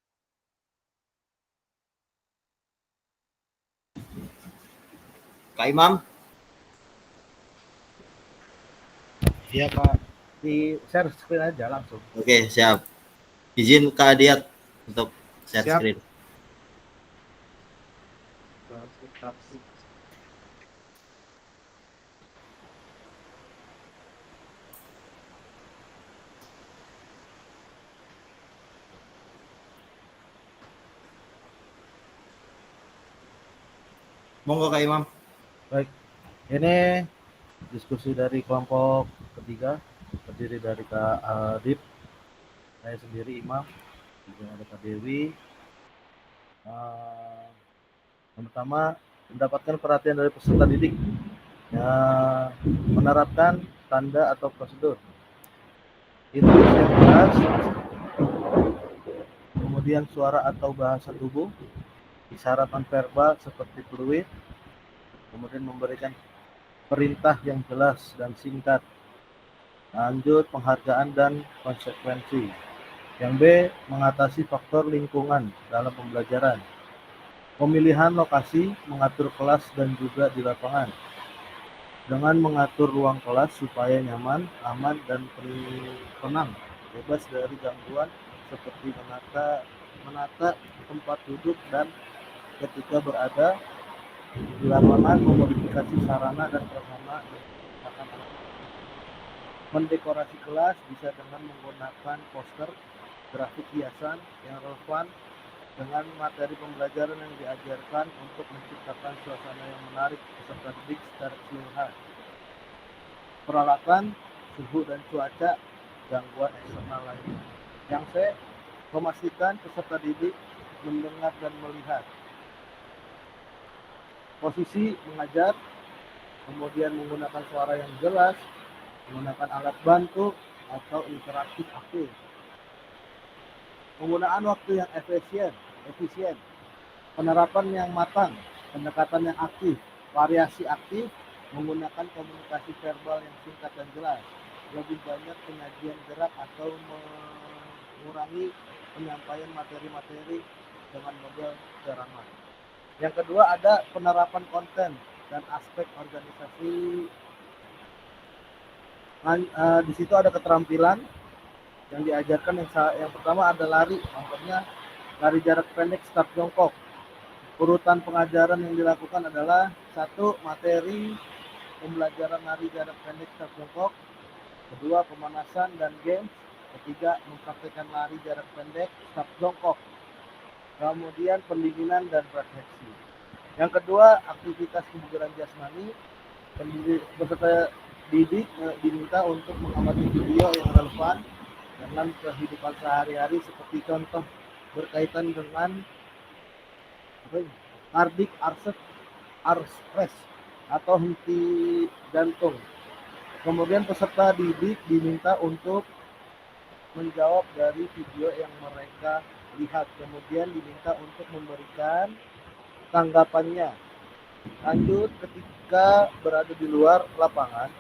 Kak Imam. Iya Pak, di share screen aja langsung. Oke, siap. Izin Kak Adiat untuk share Siap. screen. Monggo Kak Imam. Baik, ini diskusi dari kelompok ketiga, terdiri dari Kak Adib, saya sendiri Imam, juga ada Kak Dewi. Yang pertama, mendapatkan perhatian dari peserta didik, menerapkan tanda atau prosedur. Intonasi yang jelas, kemudian suara atau bahasa tubuh, isyarat nonverbal seperti fluid, kemudian memberikan perintah yang jelas dan singkat. Lanjut, penghargaan dan konsekuensi. Yang B, mengatasi faktor lingkungan dalam pembelajaran. Pemilihan lokasi, mengatur kelas dan juga di lapangan. Dengan mengatur ruang kelas supaya nyaman, aman, dan tenang, bebas dari gangguan seperti menata tempat duduk dan ketika berada di lapangan memodifikasi sarana dan prasarana. Mendekorasi kelas bisa dengan menggunakan poster, grafik hiasan yang relevan dengan materi pembelajaran yang diajarkan untuk menciptakan suasana yang menarik peserta didik secara keseluruhan. Peralatan, suhu dan cuaca, gangguan eksternal lainnya. Yang C, memastikan peserta didik mendengar dan melihat. Posisi mengajar, kemudian menggunakan suara yang jelas, menggunakan alat bantu atau interaktif aktif. penggunaan waktu yang efisien, penerapan yang matang, pendekatan yang aktif, variasi aktif, menggunakan komunikasi verbal yang singkat dan jelas, lebih banyak penyajian gerak atau mengurangi penyampaian materi-materi dengan model ceramah. Yang kedua ada penerapan konten dan aspek organisasi. Di situ ada keterampilan yang diajarkan. Yang pertama ada lari, contohnya lari jarak pendek start jongkok. Urutan pengajaran yang dilakukan adalah 1. Materi pembelajaran lari jarak pendek start jongkok. 2. Pemanasan dan games. 3. Mempraktikkan lari jarak pendek start jongkok. Kemudian pendinginan dan refleksi. Yang kedua, aktivitas kebugaran jasmani. Peserta didik diminta untuk mengamati video yang relevan dengan kehidupan sehari-hari, seperti contoh berkaitan dengan cardiac arrest atau henti jantung. Kemudian peserta didik diminta untuk menjawab dari video yang mereka lihat, kemudian diminta untuk memberikan tanggapannya. Lanjut, ketika berada di luar lapangan,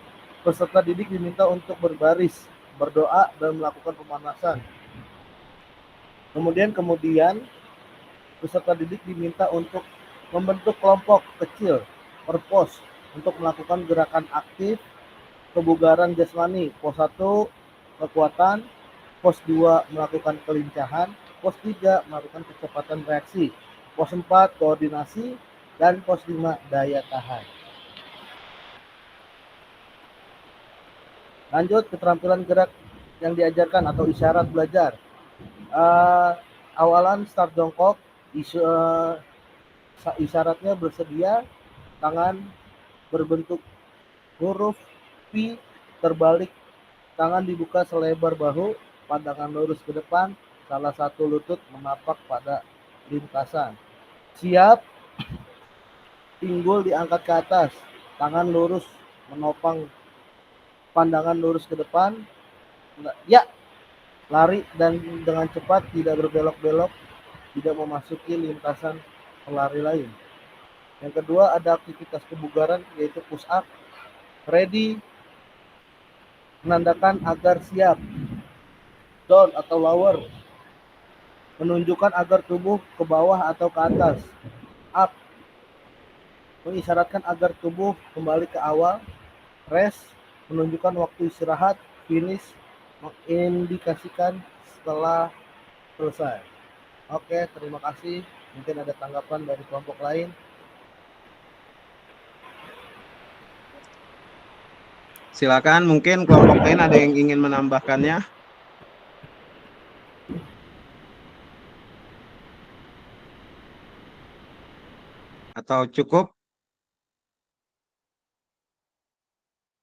peserta didik diminta untuk berbaris, berdoa, dan melakukan pemanasan. Kemudian peserta didik diminta untuk membentuk kelompok kecil per pos untuk melakukan gerakan aktif kebugaran jasmani. Pos 1 kekuatan, pos 2 melakukan kelincahan, pos 3 melakukan kecepatan reaksi, pos 4 koordinasi, dan pos 5 daya tahan. Lanjut, keterampilan gerak yang diajarkan atau isyarat belajar. Awalan start jongkok, isyaratnya bersedia, tangan berbentuk huruf V terbalik, tangan dibuka selebar bahu, pandangan lurus ke depan, salah satu lutut menapak pada lintasan. Siap, pinggul diangkat ke atas, tangan lurus menopang, pandangan lurus ke depan. Ya, lari dan dengan cepat, tidak berbelok-belok, tidak memasuki lintasan pelari lain. Yang kedua ada aktivitas kebugaran, yaitu push up. Ready, menandakan agar siap. Down atau lower, menunjukkan agar tubuh ke bawah atau ke atas. Up, mengisyaratkan agar tubuh kembali ke awal. Rest, menunjukkan waktu istirahat. Finish, mengindikasikan setelah selesai. Oke, terima kasih. Mungkin ada tanggapan dari kelompok lain. Silakan, mungkin kelompok lain ada yang ingin menambahkannya. Atau cukup?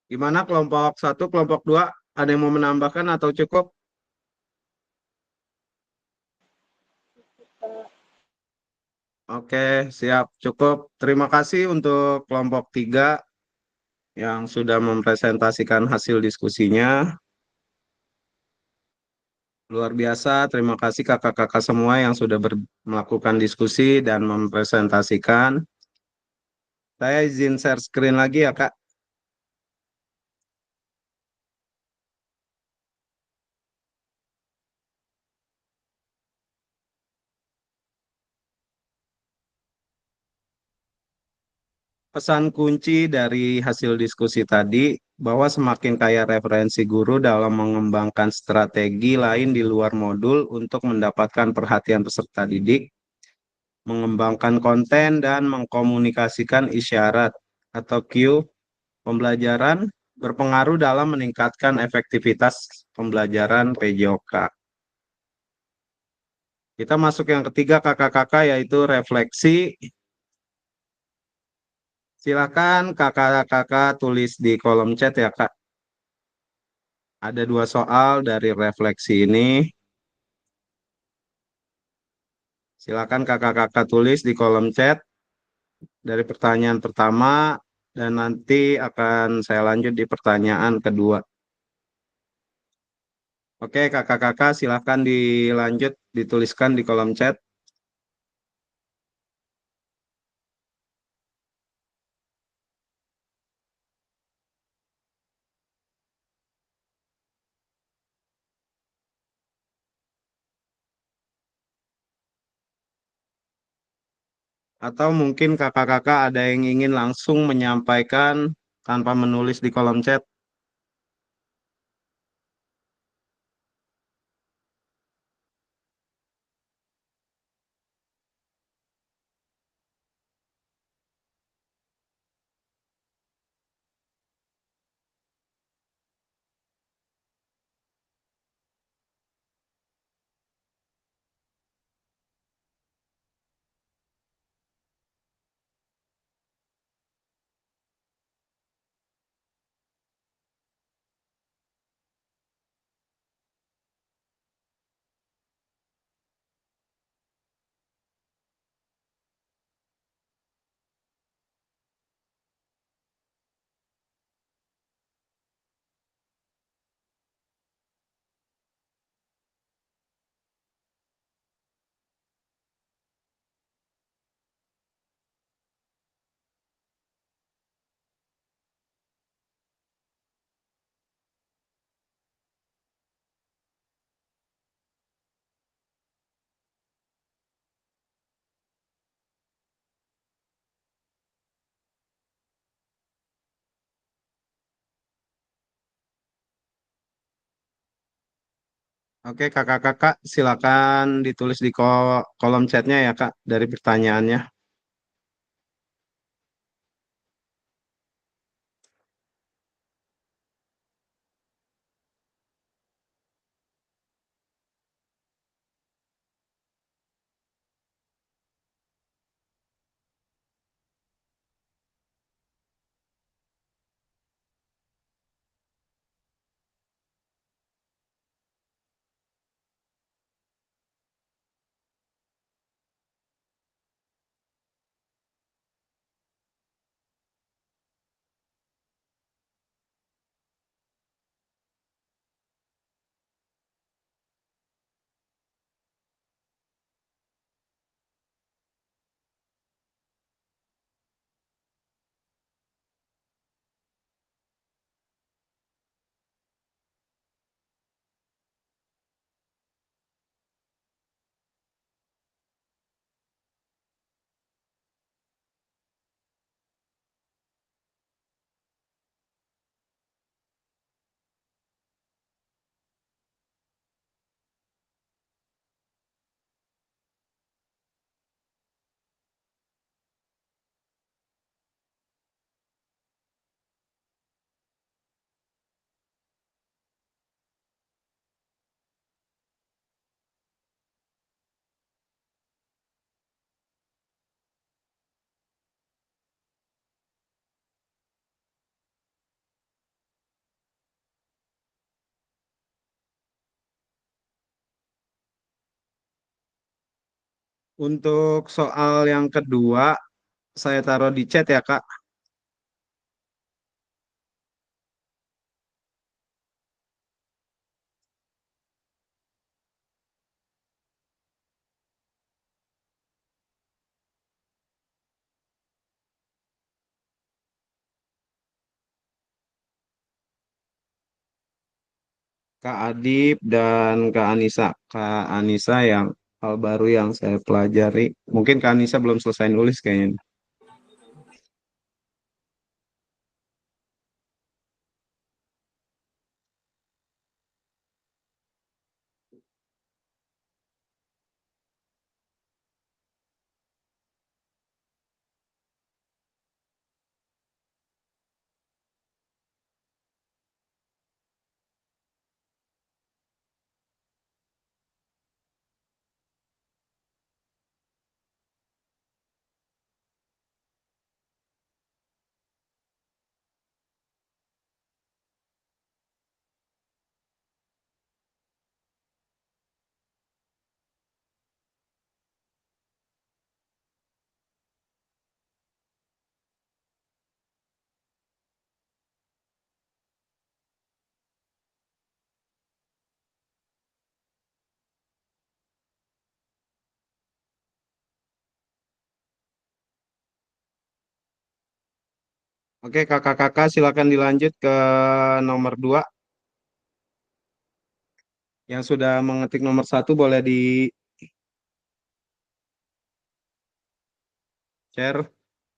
Gimana kelompok 1, kelompok 2? Ada yang mau menambahkan atau cukup? Oke, siap, cukup. Terima kasih untuk kelompok 3 yang sudah mempresentasikan hasil diskusinya. Luar biasa, terima kasih kakak-kakak semua yang sudah melakukan diskusi dan mempresentasikan. Saya izin share screen lagi ya, Kak. Pesan kunci dari hasil diskusi tadi, bahwa semakin kaya referensi guru dalam mengembangkan strategi lain di luar modul untuk mendapatkan perhatian peserta didik, mengembangkan konten dan mengkomunikasikan isyarat atau cue pembelajaran berpengaruh dalam meningkatkan efektivitas pembelajaran PJOK. Kita masuk yang ketiga kakak-kakak, yaitu refleksi. Silakan kakak-kakak tulis di kolom chat ya, Kak. Ada 2 soal dari refleksi ini. Silakan kakak-kakak tulis di kolom chat dari pertanyaan pertama, dan nanti akan saya lanjut di pertanyaan kedua. Oke, kakak-kakak silahkan dilanjut, dituliskan di kolom chat. Atau mungkin kakak-kakak ada yang ingin langsung menyampaikan tanpa menulis di kolom chat. Oke, kakak-kakak silakan ditulis di kolom chatnya ya, Kak, dari pertanyaannya. Untuk soal yang kedua, saya taruh di chat ya, Kak. Kak Adib dan Kak Anissa. Kak Anissa yang hal baru yang saya pelajari. Mungkin Kak Anissa belum selesai nulis kayaknya. Oke, kakak-kakak silakan dilanjut ke nomor 2. Yang sudah mengetik nomor 1 boleh di-share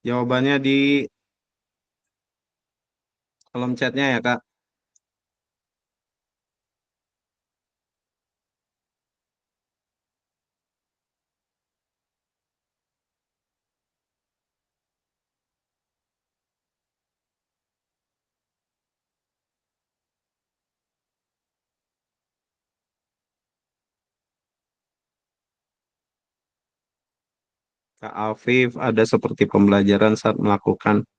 jawabannya di kolom chatnya ya, Kak. Kak Afif, ada seperti pembelajaran saat melakukan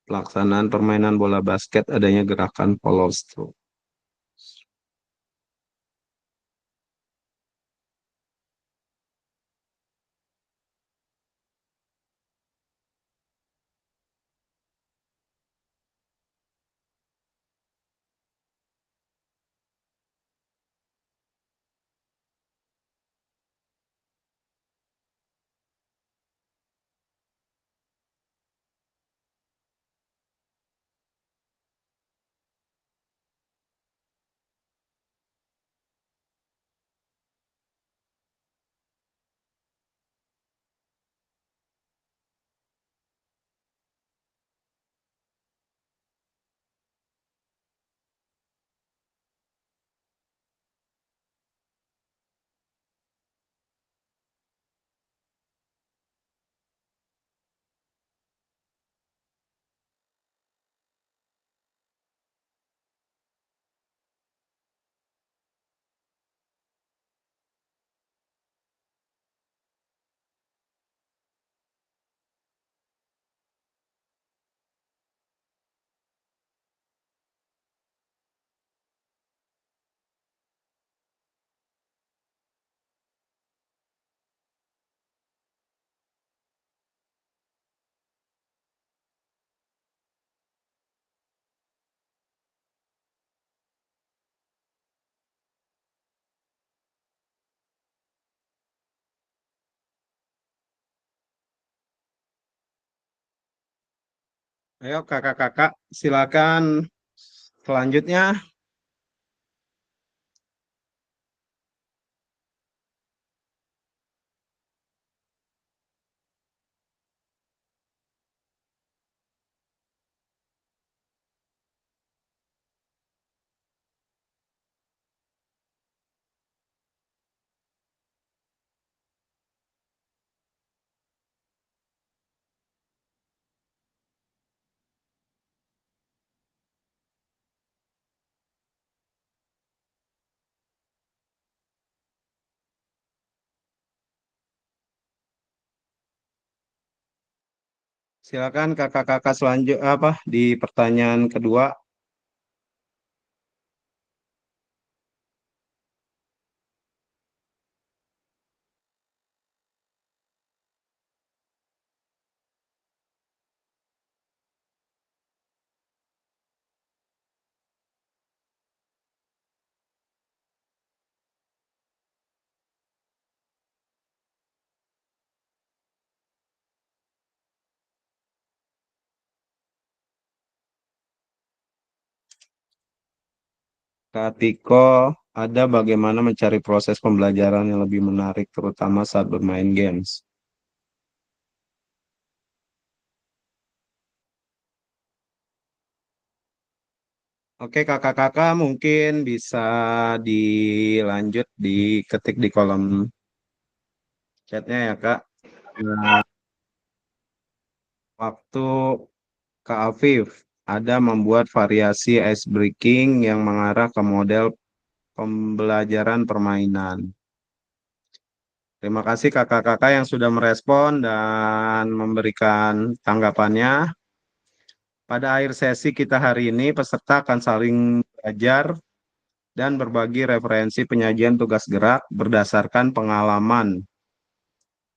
pelaksanaan permainan bola basket adanya gerakan follow through. Ayo kakak-kakak, silakan selanjutnya. Silakan kakak-kakak selanjutnya di pertanyaan kedua. Kak Tiko, ada bagaimana mencari proses pembelajaran yang lebih menarik, terutama saat bermain games. Oke, kakak-kakak mungkin bisa dilanjut diketik di kolom chatnya ya, Kak. Nah, waktu Kak Afif ada membuat variasi ice breaking yang mengarah ke model pembelajaran permainan. Terima kasih kakak-kakak yang sudah merespon dan memberikan tanggapannya. Pada akhir sesi kita hari ini, peserta akan saling belajar dan berbagi referensi penyajian tugas gerak berdasarkan pengalaman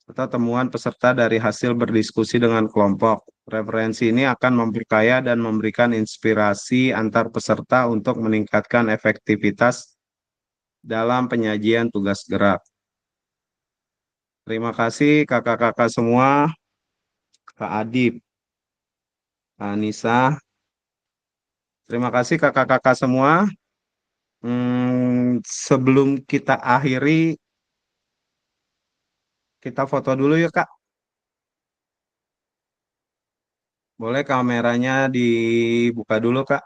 serta temuan peserta dari hasil berdiskusi dengan kelompok. Referensi ini akan memperkaya dan memberikan inspirasi antar peserta untuk meningkatkan efektivitas dalam penyajian tugas gerak. Terima kasih kakak-kakak semua. Kak Adib. Anissa. Terima kasih kakak-kakak semua. Sebelum kita akhiri, kita foto dulu yuk Kak. Boleh kameranya dibuka dulu Kak.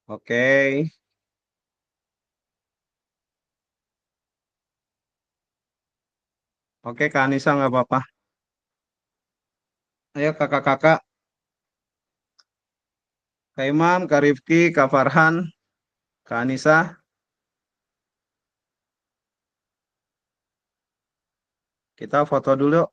Oke. Oke Kak Anissa nggak apa-apa. Ayo kakak-kakak. Kak Imam, Kak Rifki, Kak Farhan, Kak Anissa. Kita foto dulu.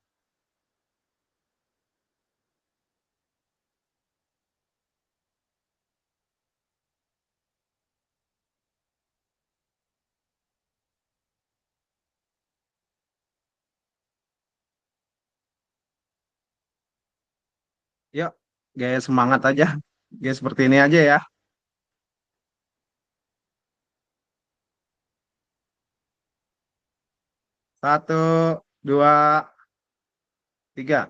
Yuk, gaya semangat aja. Gaya seperti ini aja ya. Satu, dua, tiga.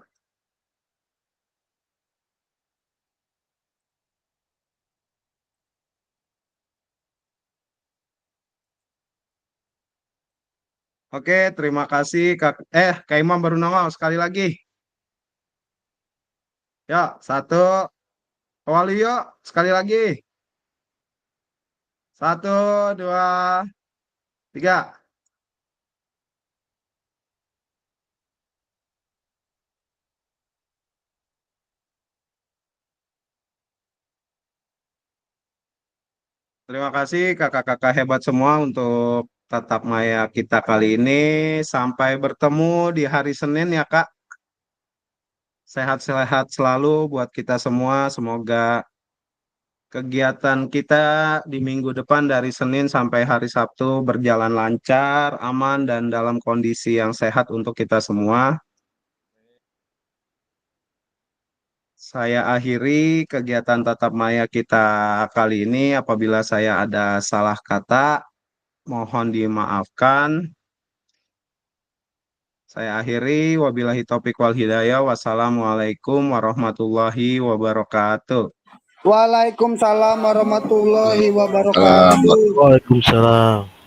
Oke, terima kasih Kak Imam baru nongol sekali lagi. Yuk, satu, awali yuk, sekali lagi. Satu, dua, tiga. Terima kasih kakak-kakak hebat semua untuk tatap maya kita kali ini. Sampai bertemu di hari Senin ya Kak. Sehat-sehat selalu buat kita semua. Semoga kegiatan kita di minggu depan dari Senin sampai hari Sabtu berjalan lancar, aman, dan dalam kondisi yang sehat untuk kita semua. Saya akhiri kegiatan tatap maya kita kali ini. Apabila saya ada salah kata, mohon dimaafkan. Saya akhiri. Wabillahi taufiq wal hidayah. Wassalamualaikum warahmatullahi wabarakatuh. Waalaikumsalam warahmatullahi wabarakatuh. Waalaikumsalam.